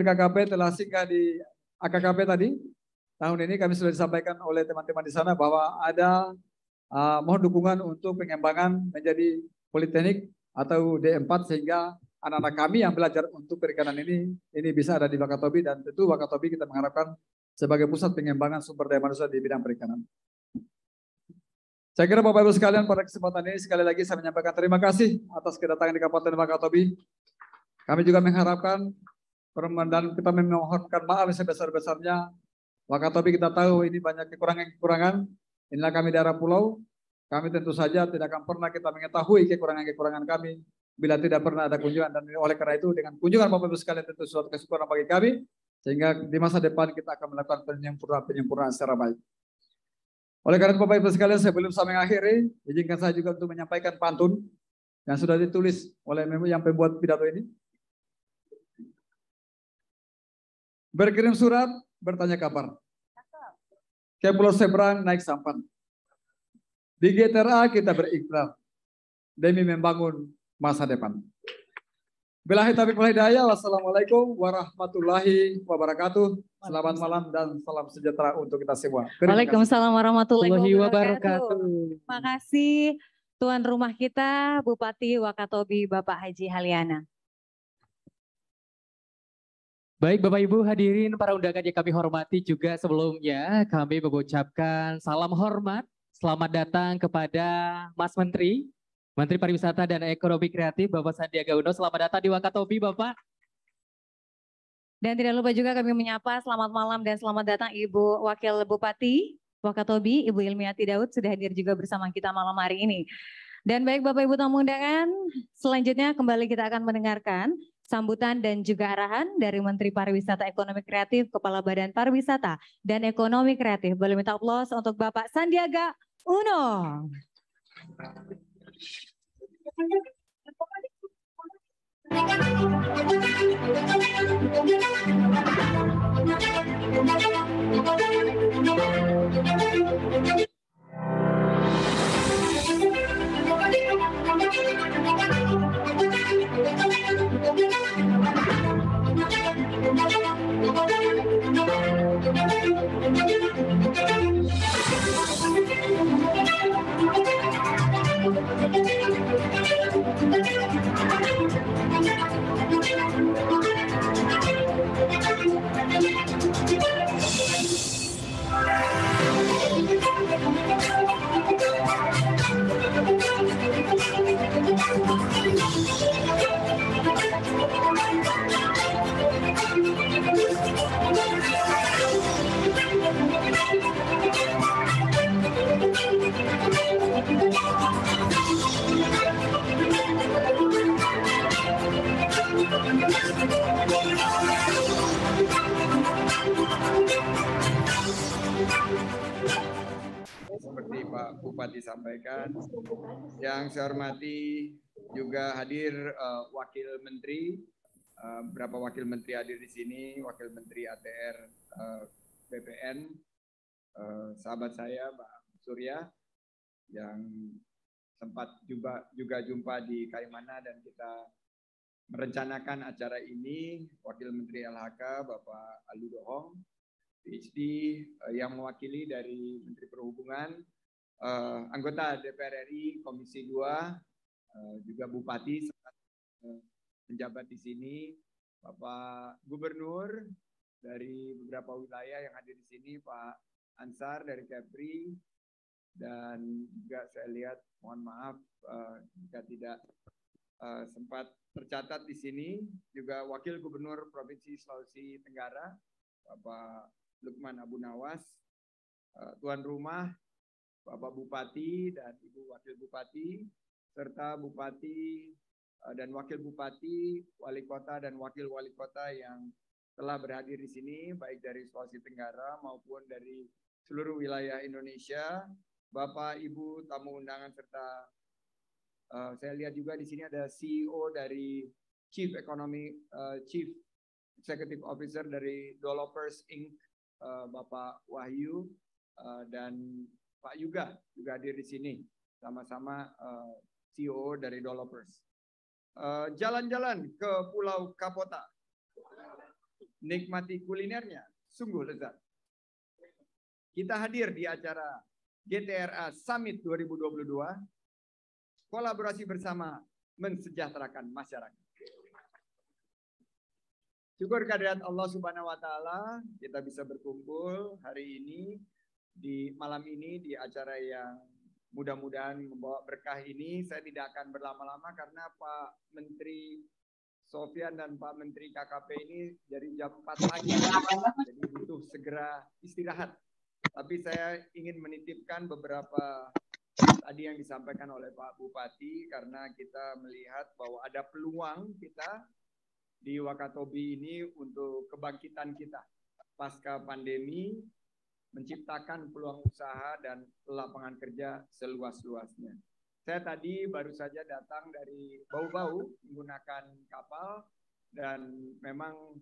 KKP telah singgah di AKKP tadi. Tahun ini kami sudah disampaikan oleh teman-teman di sana bahwa ada mohon dukungan untuk pengembangan menjadi politeknik atau D4 sehingga anak-anak kami yang belajar untuk perikanan ini bisa ada di Wakatobi dan tentu Wakatobi kita mengharapkan sebagai pusat pengembangan sumber daya manusia di bidang perikanan. Saya kira Bapak Ibu sekalian pada kesempatan ini sekali lagi saya menyampaikan terima kasih atas kedatangan di Kabupaten Wakatobi. Kami juga mengharapkan dan kita memohonkan maaf sebesar-besarnya. Wakatobi kita tahu ini banyak kekurangan-kekurangan. Inilah kami daerah pulau. Kami tentu saja tidak akan pernah kita mengetahui kekurangan-kekurangan kami bila tidak pernah ada kunjungan, dan oleh karena itu dengan kunjungan Bapak Ibu sekalian tentu suatu kesyukuran bagi kami sehingga di masa depan kita akan melakukan penyempurnaan secara baik. Oleh karena itu Bapak Ibu sekalian sebelum saya mengakhiri, izinkan saya juga untuk menyampaikan pantun yang sudah ditulis oleh yang pembuat pidato ini. Berkirim surat, bertanya kabar. Ke pulau seberang naik sampan. Di GTRA kita berikrar demi membangun masa depan. Billahi taufiq wal hidayah. Wassalamualaikum warahmatullahi wabarakatuh. Selamat malam dan salam sejahtera untuk kita semua. Waalaikumsalam warahmatullahi wabarakatuh. Terima kasih tuan rumah kita Bupati Wakatobi Bapak Haji Haliana. Baik Bapak Ibu hadirin para undangan yang kami hormati, juga sebelumnya kami mengucapkan salam hormat. Selamat datang kepada Mas Menteri Pariwisata dan Ekonomi Kreatif Bapak Sandiaga Uno. Selamat datang di Wakatobi Bapak. Dan tidak lupa juga kami menyapa selamat malam dan selamat datang Ibu Wakil Bupati Wakatobi, Ibu Ilmiati Daud sudah hadir juga bersama kita malam hari ini. Dan baik Bapak Ibu tamu undangan, selanjutnya kembali kita akan mendengarkan sambutan dan juga arahan dari Menteri Pariwisata Ekonomi Kreatif, Kepala Badan Pariwisata dan Ekonomi Kreatif. Boleh minta aplaus untuk Bapak Sandiaga Uno. Pak Bupati sampaikan. Yang saya hormati juga hadir Wakil Menteri, beberapa Wakil Menteri hadir di sini, Wakil Menteri ATR BPN, sahabat saya Pak Surya yang sempat juga jumpa di Kaimana dan kita merencanakan acara ini, Wakil Menteri LHK Bapak Alu Dohong, PhD yang mewakili dari Menteri Perhubungan, anggota DPR RI Komisi 2, juga Bupati, penjabat di sini, Bapak Gubernur dari beberapa wilayah yang hadir di sini, Pak Ansar dari Kepri, dan juga saya lihat, mohon maaf jika tidak sempat tercatat di sini, juga Wakil Gubernur Provinsi Sulawesi Tenggara, Bapak Lukman Abu Nawas, tuan rumah, Bapak Bupati dan Ibu Wakil Bupati, serta Bupati dan Wakil Bupati, Wali Kota dan Wakil Wali Kota yang telah berhadir di sini, baik dari Sulawesi Tenggara maupun dari seluruh wilayah Indonesia, Bapak Ibu tamu undangan serta saya lihat juga di sini ada CEO dari Chief Executive Officer dari Developers Inc. Bapak Wahyu dan Pak Yuga juga hadir di sini, sama-sama CEO dari Developers. Jalan-jalan ke Pulau Kapota, nikmati kulinernya, sungguh lezat. Kita hadir di acara GTRA Summit 2022, kolaborasi bersama mensejahterakan masyarakat. Syukur kehadirat Allah Subhanahu wa Ta'ala, kita bisa berkumpul hari ini, di malam ini, di acara yang mudah-mudahan membawa berkah ini. Saya tidak akan berlama-lama karena Pak Menteri Sofyan dan Pak Menteri KKP ini dari jam 4 pagi, jadi butuh segera istirahat. Tapi saya ingin menitipkan beberapa tadi yang disampaikan oleh Pak Bupati, karena kita melihat bahwa ada peluang kita di Wakatobi ini untuk kebangkitan kita pasca pandemi, menciptakan peluang usaha dan lapangan kerja seluas-luasnya. Saya tadi baru saja datang dari Bau-Bau menggunakan kapal dan memang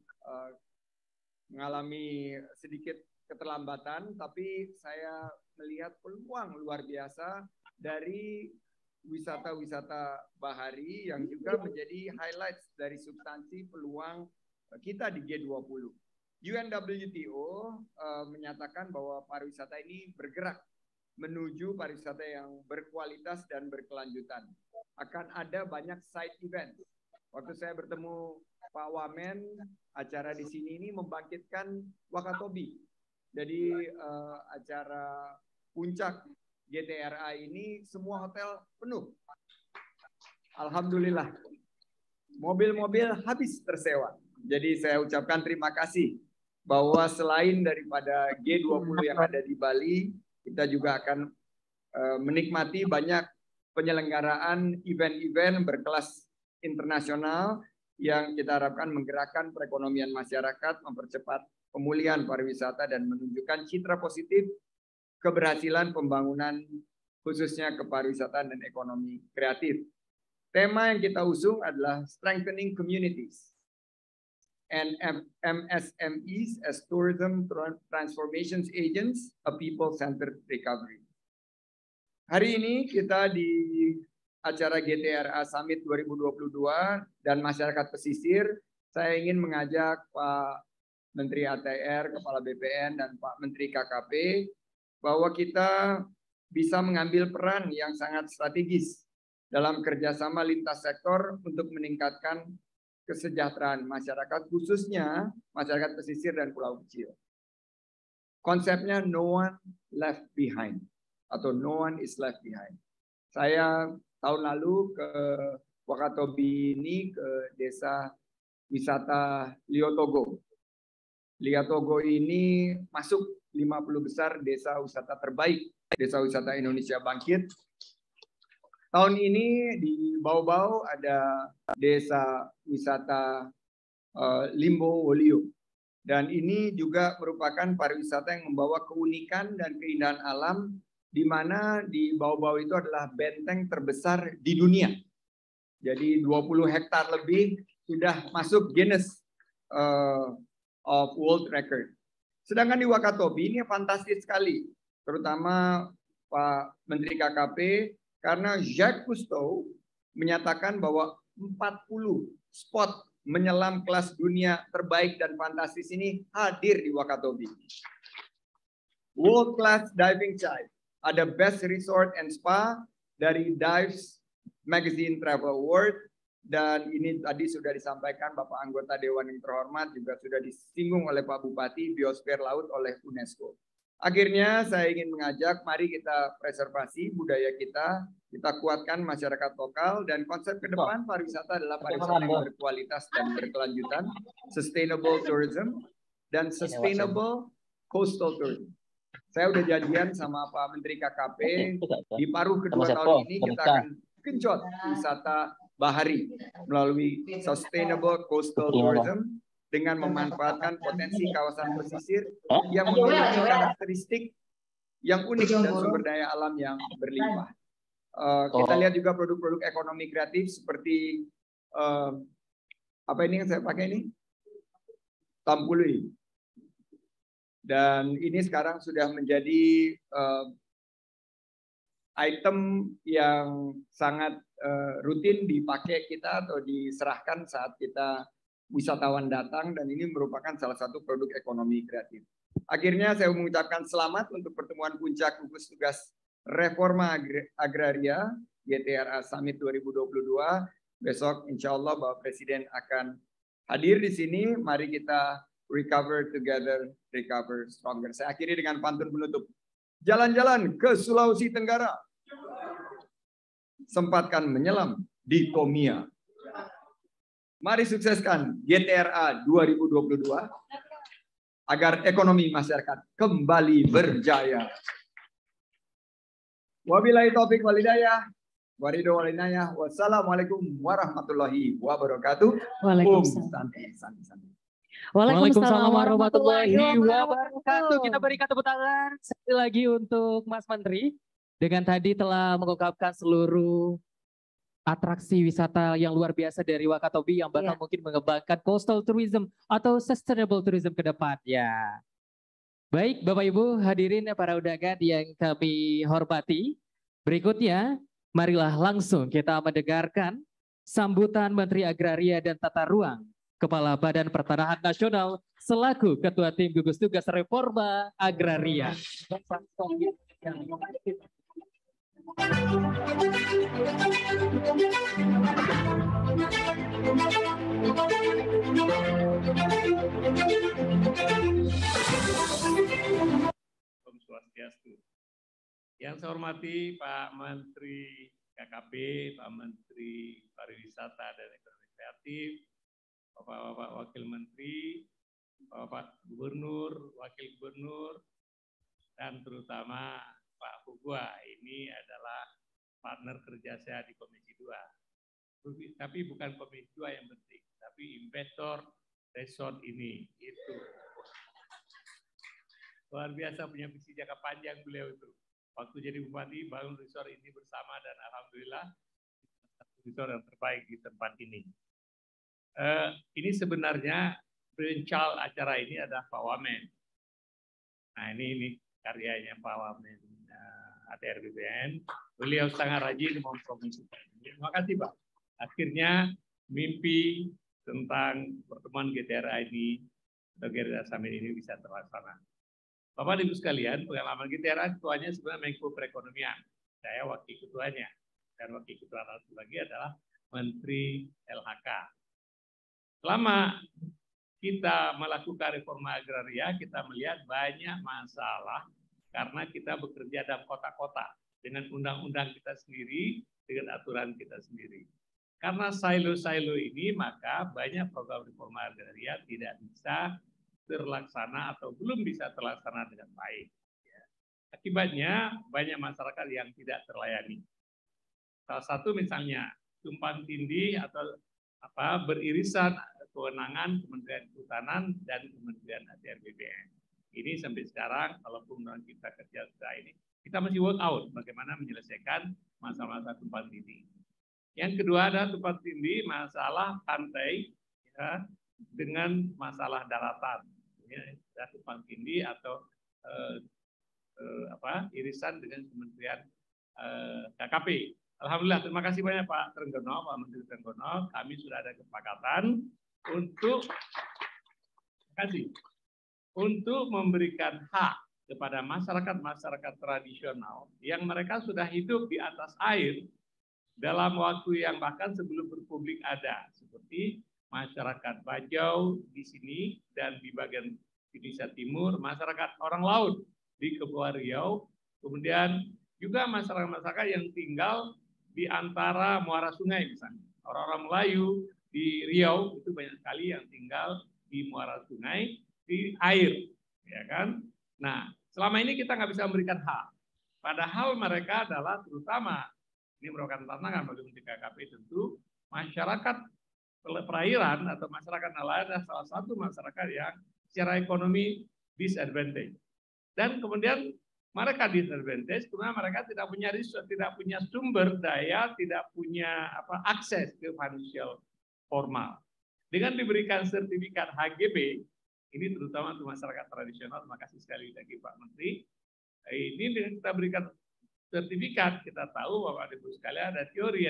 mengalami sedikit keterlambatan, tapi saya melihat peluang luar biasa dari wisata-wisata bahari yang juga menjadi highlights dari substansi peluang kita di G20. UNWTO menyatakan bahwa pariwisata ini bergerak menuju pariwisata yang berkualitas dan berkelanjutan. Akan ada banyak side event. Waktu saya bertemu Pak Wamen, acara di sini ini membangkitkan Wakatobi. Jadi acara puncak GTRA ini semua hotel penuh. Alhamdulillah. Mobil-mobil habis tersewa. Jadi saya ucapkan terima kasih bahwa selain daripada G20 yang ada di Bali, kita juga akan menikmati banyak penyelenggaraan event-event berkelas internasional yang kita harapkan menggerakkan perekonomian masyarakat, mempercepat pemulihan pariwisata dan menunjukkan citra positif keberhasilan pembangunan khususnya kepariwisataan dan ekonomi kreatif. Tema yang kita usung adalah Strengthening Communities and MSMEs as Tourism Transformations Agents, a People-Centered Recovery. Hari ini kita di acara GTRA Summit 2022 dan masyarakat pesisir, saya ingin mengajak Pak Menteri ATR, Kepala BPN, dan Pak Menteri KKP bahwa kita bisa mengambil peran yang sangat strategis dalam kerjasama lintas sektor untuk meningkatkan kesejahteraan masyarakat, khususnya masyarakat pesisir dan pulau kecil. Konsepnya no one left behind atau no one is left behind. Saya tahun lalu ke Wakatobi ini, ke desa wisata Liotogo. Liotogo ini masuk 50 besar desa wisata terbaik, desa wisata Indonesia Bangkit. Tahun ini di Bau-Bau ada desa wisata Limbo Wolio. Dan ini juga merupakan pariwisata yang membawa keunikan dan keindahan alam di mana di bawah-bawah itu adalah benteng terbesar di dunia. Jadi 20 hektar lebih sudah masuk Guinness of World Record. Sedangkan di Wakatobi ini fantastis sekali, terutama Pak Menteri KKP, karena Jacques Cousteau menyatakan bahwa 40 spot menyelam kelas dunia terbaik dan fantastis ini hadir di Wakatobi. World Class Diving Site, ada Best Resort and Spa dari Dives Magazine Travel Award, dan ini tadi sudah disampaikan Bapak anggota Dewan yang terhormat, juga sudah disinggung oleh Pak Bupati, biosfer laut oleh UNESCO. Akhirnya saya ingin mengajak, mari kita preservasi budaya kita kuatkan masyarakat lokal, dan konsep ke depan pariwisata adalah pariwisata yang berkualitas dan berkelanjutan, sustainable tourism, dan sustainable coastal tourism. Saya udah janjian sama Pak Menteri KKP, di paruh kedua tahun ini kita akan genjot wisata bahari melalui sustainable coastal tourism dengan memanfaatkan potensi kawasan pesisir yang memiliki karakteristik yang unik dan sumber daya alam yang berlimpah. Kita lihat juga produk-produk ekonomi kreatif seperti apa ini yang saya pakai ini? Tampului. Dan ini sekarang sudah menjadi item yang sangat rutin dipakai kita atau diserahkan saat kita wisatawan datang, dan ini merupakan salah satu produk ekonomi kreatif. Akhirnya saya mengucapkan selamat untuk pertemuan puncak gugus tugas Reforma Agraria GTRA Summit 2022. Besok insya Allah Bapak Presiden akan hadir di sini. Mari kita recover together, recover stronger. Saya akhiri dengan pantun penutup. Jalan-jalan ke Sulawesi Tenggara, sempatkan menyelam di Tomia. Mari sukseskan GTRA 2022 agar ekonomi masyarakat kembali berjaya. Wabillahi taufik wal hidayah. Wassalamualaikum warahmatullahi wabarakatuh. Waalaikumsalam. Waalaikumsalam warahmatullahi wabarakatuh. Kita berikan tepuk tangan sekali lagi untuk Mas Menteri. Dengan tadi telah mengungkapkan seluruh atraksi wisata yang luar biasa dari Wakatobi yang bakal mungkin mengembangkan coastal tourism atau sustainable tourism ke depan. Ya. Baik Bapak Ibu hadirin para undangan yang kami hormati. Berikutnya marilah langsung kita mendengarkan sambutan Menteri Agraria dan Tata Ruang, Kepala Badan Pertanahan Nasional selaku Ketua Tim Gugus Tugas Reforma Agraria. Om Swastiastu. Yang saya hormati Pak Menteri KKP, Pak Menteri Pariwisata dan Ekonomi Kreatif, Bapak-Bapak Wakil Menteri, Bapak Gubernur, Wakil Gubernur, dan terutama Pak Hugua. Ini adalah partner kerja saya di Komisi 2. Tapi bukan Komisi 2 yang penting, tapi investor resort ini. Itu. Luar biasa punya visi jangka panjang beliau itu. Waktu jadi bupati bangun resort ini bersama, dan alhamdulillah resort yang terbaik di tempat ini. Ini sebenarnya perencal acara ini adalah Pak Wamen. Nah ini karyanya Pak Wamen ATR BPN. Beliau sangat rajin mempromosikan. Terima kasih Pak. Akhirnya mimpi tentang pertemuan GTRA ini atau GTRA Summit ini bisa terlaksana. Bapak Ibu sekalian, pengalaman GTRA ketuanya sebenarnya Menko Perekonomian. Saya wakil ketuanya, dan wakil ketua lagi adalah Menteri LHK. Selama kita melakukan reforma agraria, kita melihat banyak masalah karena kita bekerja dalam kota-kota dengan undang-undang kita sendiri, dengan aturan kita sendiri. Karena silo-silo ini, maka banyak program reforma agraria tidak bisa terlaksana atau belum bisa terlaksana dengan baik. Akibatnya banyak masyarakat yang tidak terlayani. Salah satu misalnya tumpang tindih atau beririsan kewenangan Kementerian Kehutanan dan Kementerian ATR BPN. ini sampai sekarang, kalaupun kita kerja sudah ini, kita masih work out bagaimana menyelesaikan masalah-masalah tumpang tindih. Yang kedua adalah tumpang tindih masalah pantai ya, dengan masalah daratan. Ya, tumpang tindih atau irisan dengan Kementerian KKP. Alhamdulillah, terima kasih banyak Pak Trenggono, Pak Menteri Trenggono. Kami sudah ada kesepakatan untuk memberikan hak kepada masyarakat tradisional yang mereka sudah hidup di atas air dalam waktu yang bahkan sebelum berpublik ada, seperti masyarakat Bajau di sini dan di bagian Indonesia Timur, masyarakat orang laut di Kepulauan Riau, kemudian juga masyarakat yang tinggal di antara muara sungai misalnya. Orang-orang Melayu di Riau itu banyak sekali yang tinggal di muara sungai, di air, ya kan? Nah, selama ini kita nggak bisa memberikan hak. Padahal mereka adalah terutama, ini merupakan tantangan bagi Menteri KKP tentu, masyarakat perairan atau masyarakat nelayan adalah salah satu masyarakat yang secara ekonomi disadvantage. Dan kemudian mereka disadvantage karena mereka tidak punya resource, tidak punya sumber daya, tidak punya akses ke financial formal. Dengan diberikan sertifikat HGB, ini terutama untuk masyarakat tradisional, terima kasih sekali lagi Pak Menteri. Ini dengan kita berikan sertifikat, kita tahu bahwa Ibu sekalian ada teori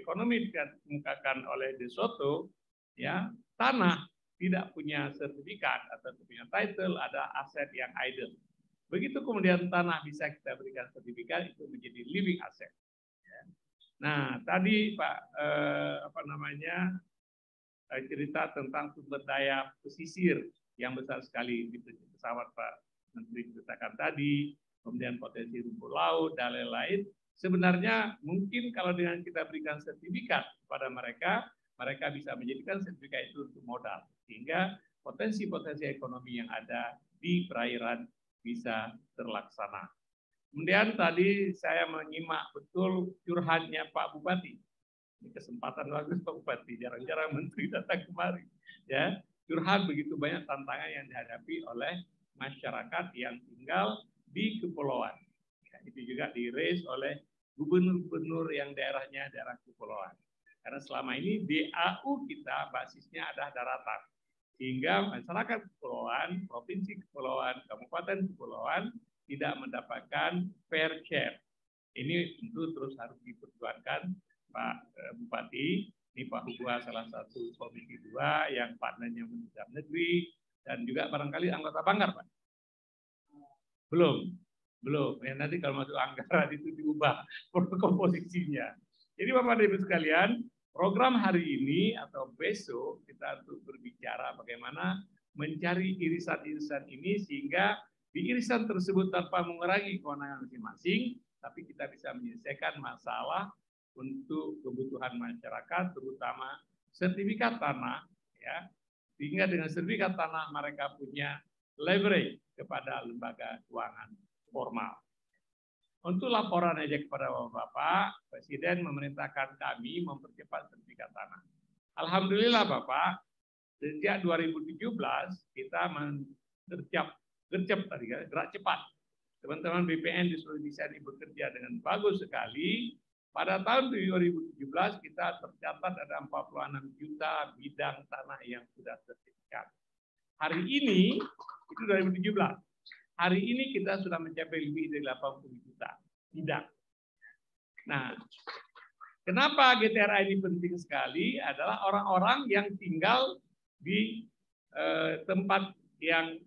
ekonomi dikemukakan oleh De Soto, ya, tanah tidak punya sertifikat atau punya title, ada aset yang idle. Begitu kemudian tanah bisa kita berikan sertifikat, itu menjadi living asset. Nah, tadi Pak cerita tentang sumber daya pesisir yang besar sekali di pesawat Pak Menteri ceritakan tadi, kemudian potensi rumput laut dan lain-lain. Sebenarnya mungkin kalau dengan kita berikan sertifikat kepada mereka, mereka bisa menjadikan sertifikat itu untuk modal, sehingga potensi-potensi ekonomi yang ada di perairan bisa terlaksana. Kemudian tadi saya menyimak betul curhatnya Pak Bupati. Ini kesempatan bagus Pak Bupati, jarang-jarang Menteri datang kemari. Ya, curhat begitu banyak tantangan yang dihadapi oleh masyarakat yang tinggal di kepulauan. Ya, itu juga diraise oleh gubernur-gubernur yang daerahnya daerah kepulauan. Karena selama ini DAU kita basisnya adalah daratan. Sehingga masyarakat kepulauan, provinsi kepulauan, kabupaten kepulauan tidak mendapatkan fair share. Ini tentu terus harus diperjuangkan Pak Bupati. Ini Pak Hugua salah satu komisi 2 yang partnernya Menteri Negeri dan juga barangkali anggota Banggar, Pak. Belum. Ya, nanti kalau masuk anggaran itu diubah komposisinya. Jadi Bapak dan Ibu sekalian, program hari ini atau besok kita untuk berbicara bagaimana mencari irisan-irisan ini sehingga di irisan tersebut tanpa mengurangi kewenangan masing-masing, tapi kita bisa menyelesaikan masalah untuk kebutuhan masyarakat, terutama sertifikat tanah, ya, sehingga dengan sertifikat tanah mereka punya leverage kepada lembaga keuangan formal. Untuk laporan aja kepada Bapak, Presiden memerintahkan kami mempercepat sertifikat tanah. Alhamdulillah Bapak, sejak 2017 kita gerak cepat. Teman-teman BPN di seluruh Indonesia ini bekerja dengan bagus sekali. Pada tahun 2017 kita tercatat ada 46 juta bidang tanah yang sudah sertifikat. Hari ini, itu 2017. Hari ini kita sudah mencapai lebih dari 80 juta bidang. Nah, kenapa GTRA ini penting sekali adalah orang-orang yang tinggal di tempat yang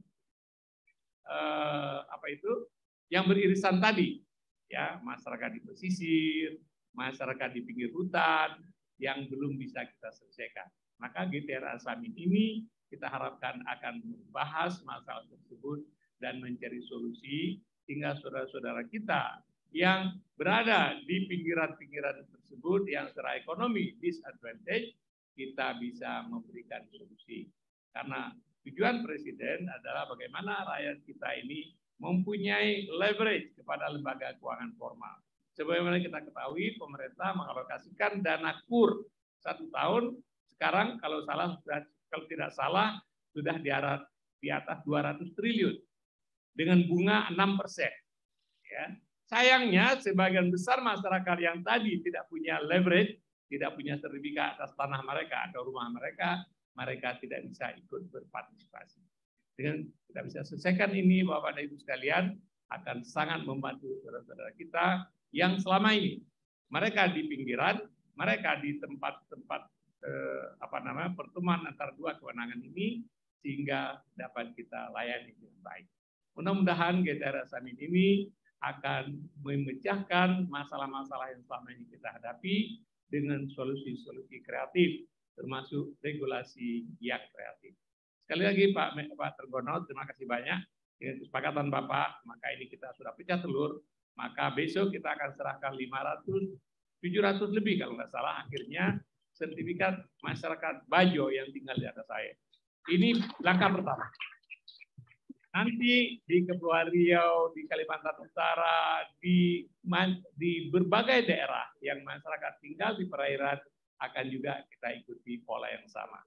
yang beririsan tadi, ya, masyarakat di pesisir, masyarakat di pinggir hutan yang belum bisa kita selesaikan. Maka GTRA Summit ini kita harapkan akan membahas masalah tersebut dan mencari solusi sehingga saudara-saudara kita yang berada di pinggiran-pinggiran tersebut yang secara ekonomi disadvantage, kita bisa memberikan solusi. Karena tujuan Presiden adalah bagaimana rakyat kita ini mempunyai leverage kepada lembaga keuangan formal. Sebagaimana kita ketahui, pemerintah mengalokasikan dana KUR 1 tahun, sekarang kalau tidak salah sudah di atas 200 triliun. dengan bunga 6%. Ya. Sayangnya sebagian besar masyarakat yang tadi tidak punya leverage, tidak punya sertifikat atas tanah mereka atau rumah mereka, mereka tidak bisa ikut berpartisipasi. Dengan kita bisa selesaikan ini, Bapak dan Ibu sekalian, akan sangat membantu saudara-saudara kita yang selama ini mereka di pinggiran, mereka di tempat-tempat pertemuan antara dua kewenangan ini, sehingga dapat kita layani dengan baik. Mudah-mudahan GTR Summit ini akan memecahkan masalah-masalah yang selama ini kita hadapi dengan solusi-solusi kreatif, termasuk regulasi yang kreatif. Sekali lagi Pak Trenggono, terima kasih banyak. Dengan kesepakatan Bapak, maka ini kita sudah pecah telur, maka besok kita akan serahkan 700 lebih kalau nggak salah, akhirnya sertifikat masyarakat Bajo yang tinggal di atas air. Ini langkah pertama. Nanti di Kepulauan Riau, di Kalimantan Utara, di berbagai daerah yang masyarakat tinggal di perairan akan juga kita ikuti pola yang sama.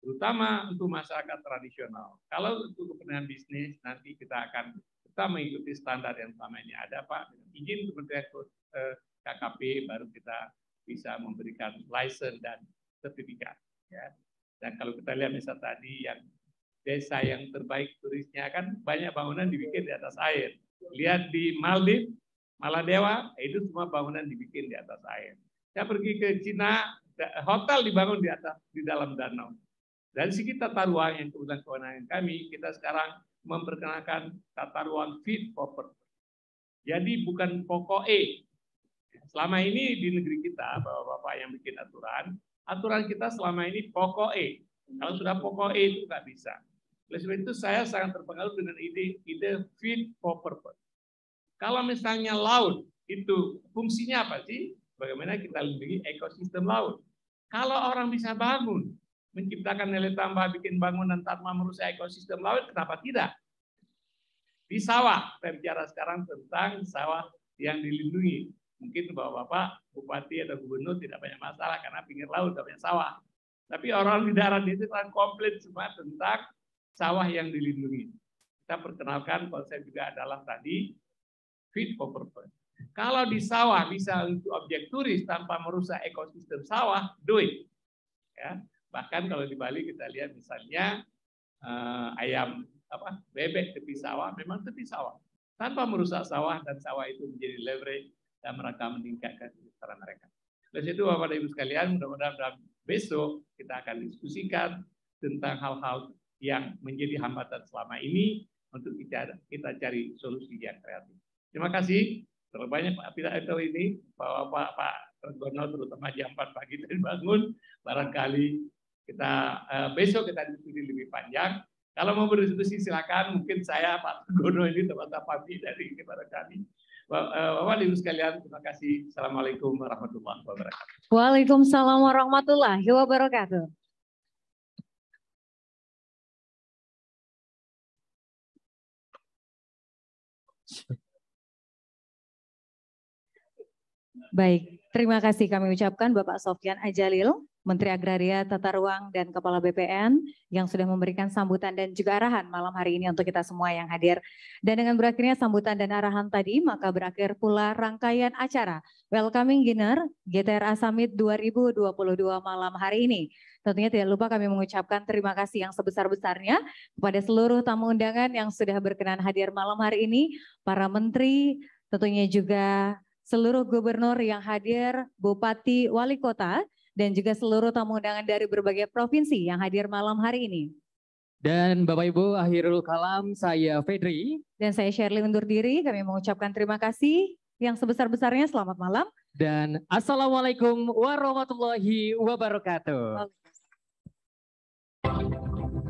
Terutama untuk masyarakat tradisional. Kalau untuk kepentingan bisnis, nanti kita akan tetap mengikuti standar yang selama ini ada, Pak. Dengan izin Kementerian KKP, baru kita bisa memberikan license dan sertifikat. Ya. Dan kalau kita lihat misalnya tadi yang desa yang terbaik turisnya kan banyak bangunan dibikin di atas air. Lihat di Maldives, Maladewa, itu semua bangunan dibikin di atas air. Saya pergi ke Cina, hotel dibangun di dalam danau. Dari segi tata ruang yang kebetulan kewenangan kami, kita sekarang memperkenalkan tata ruang fit for purpose. Jadi bukan pokok E. Selama ini di negeri kita, Bapak-Bapak yang bikin aturan kita selama ini pokok E. Kalau sudah pokok E itu nggak bisa. Oleh sebab itu saya sangat terpengaruh dengan ide fit for purpose. Kalau misalnya laut itu fungsinya apa sih? Bagaimana kita lindungi ekosistem laut? Kalau orang bisa bangun, menciptakan nilai tambah, bikin bangunan tanpa merusak ekosistem laut, kenapa tidak? Di sawah, saya bicara sekarang tentang sawah yang dilindungi. Mungkin Bapak-Bapak, Bupati atau Gubernur tidak banyak masalah karena pinggir laut tidak banyak sawah. Tapi orang di darat itu kan komplit semua tentang sawah yang dilindungi. Kita perkenalkan konsep juga adalah tadi fit for purpose. Kalau di sawah bisa untuk objek turis tanpa merusak ekosistem sawah, do it. Ya. Bahkan kalau di Bali kita lihat misalnya ayam bebek tepi sawah, memang tepi sawah. Tanpa merusak sawah dan sawah itu menjadi leverage dan mereka meningkatkan kesejahteraan mereka. Dari situ Bapak dan Ibu sekalian, mudah-mudahan besok kita akan diskusikan tentang hal-hal yang menjadi hambatan selama ini untuk kita cari solusi yang kreatif. Terima kasih. Terlalu banyak Pak pidato ini, Pak Trenggono terutama jam 4 pagi tadi bangun, barangkali kita besok kita diskusi lebih panjang. Kalau mau berdiskusi silakan, mungkin saya Pak Trenggono ini teman-teman pagi dari kepada kami. Bapak Ibu sekalian, terima kasih. Assalamualaikum warahmatullahi wabarakatuh. Waalaikumsalam warahmatullahi wabarakatuh. Baik, terima kasih kami ucapkan Bapak Sofyan Adjalil, Menteri Agraria, Tata Ruang, dan Kepala BPN yang sudah memberikan sambutan dan juga arahan malam hari ini untuk kita semua yang hadir. Dan dengan berakhirnya sambutan dan arahan tadi, maka berakhir pula rangkaian acara Welcoming Dinner GTRA Summit 2022 malam hari ini. Tentunya tidak lupa kami mengucapkan terima kasih yang sebesar-besarnya kepada seluruh tamu undangan yang sudah berkenan hadir malam hari ini, para menteri, tentunya juga seluruh gubernur yang hadir, bupati, wali kota, dan juga seluruh tamu undangan dari berbagai provinsi yang hadir malam hari ini. Dan Bapak Ibu, akhirul kalam, saya Fedri. Dan saya Shirley undur diri, kami mengucapkan terima kasih yang sebesar-besarnya, selamat malam. Dan Assalamualaikum warahmatullahi wabarakatuh.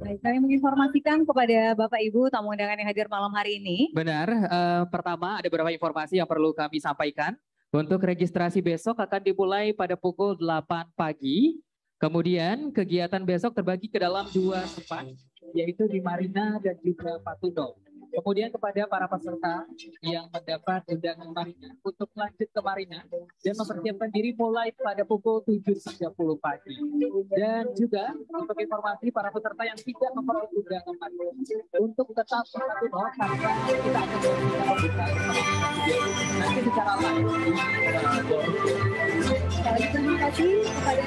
Baik, kami menginformasikan kepada Bapak Ibu tamu undangan yang hadir malam hari ini. Benar, pertama ada beberapa informasi yang perlu kami sampaikan. Untuk registrasi besok akan dimulai pada pukul 8 pagi. Kemudian kegiatan besok terbagi ke dalam 2 tempat, yaitu di Marina dan juga Patuno. Kemudian kepada para peserta yang mendapat undangan Marina untuk lanjut ke Marina dan mempersiapkan diri mulai pada pukul 7.30 pagi. Dan juga untuk informasi para peserta yang tidak memperoleh undangan Marina untuk tetap satu doa karena kita akan melakukan pembukaan nanti secara live. Terima kasih kepada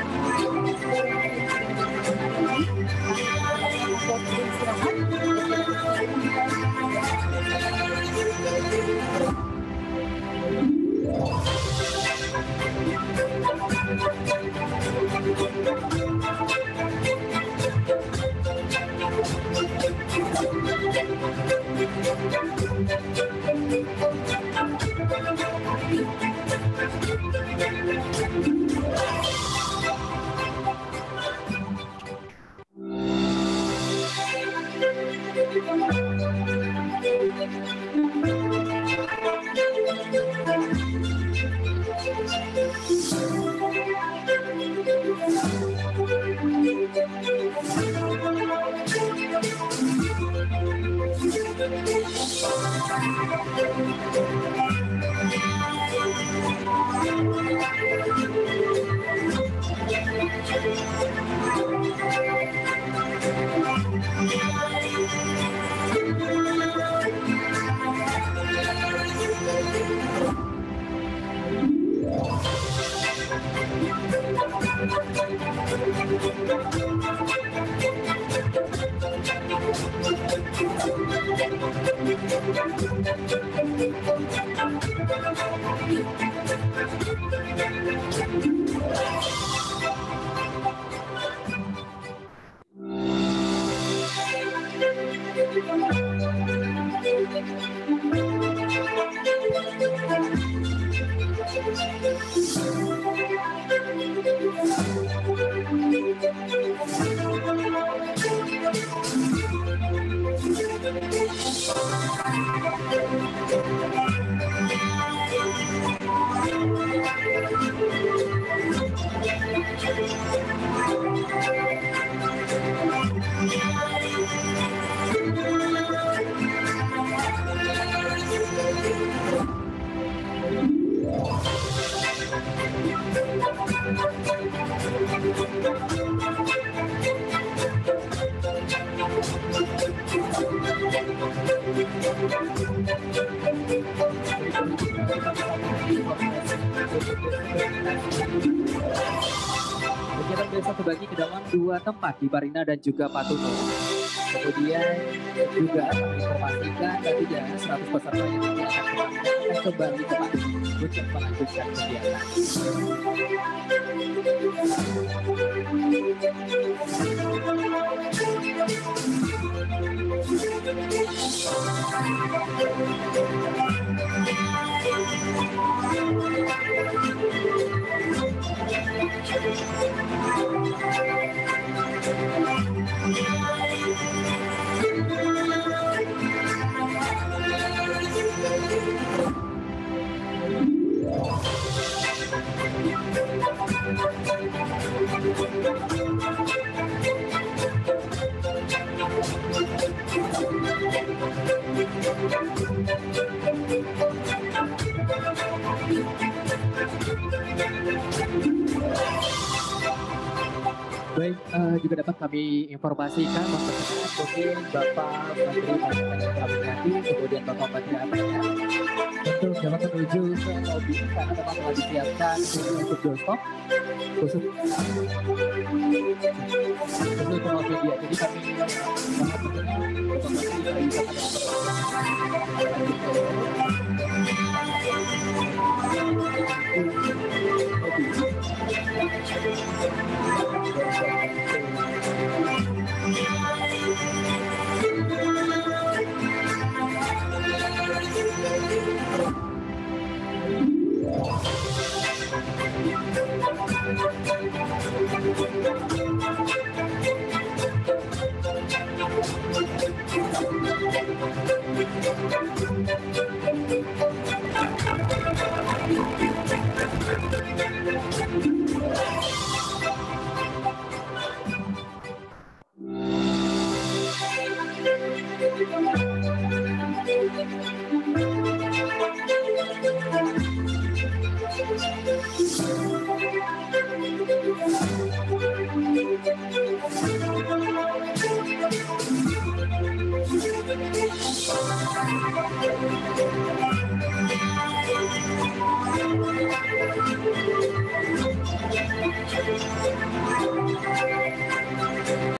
kegiatan besok terbagi ke dalam 2 tempat di Marina dan juga Patuno. Kemudian juga menginformasikan nantinya 100 peserta yang nanti akan kembali ke Patuno untuk melanjutkan kegiatan. Baik, juga dapat kami informasikan mungkin Bapak Menteri Komunikasi, kemudian Bapak Menteri APR untuk dapat menuju ke lobi karena memang telah disiapkan untuk doorstop khusus untuk media. Jadi kami sangat berharap Bapak Menteri bisa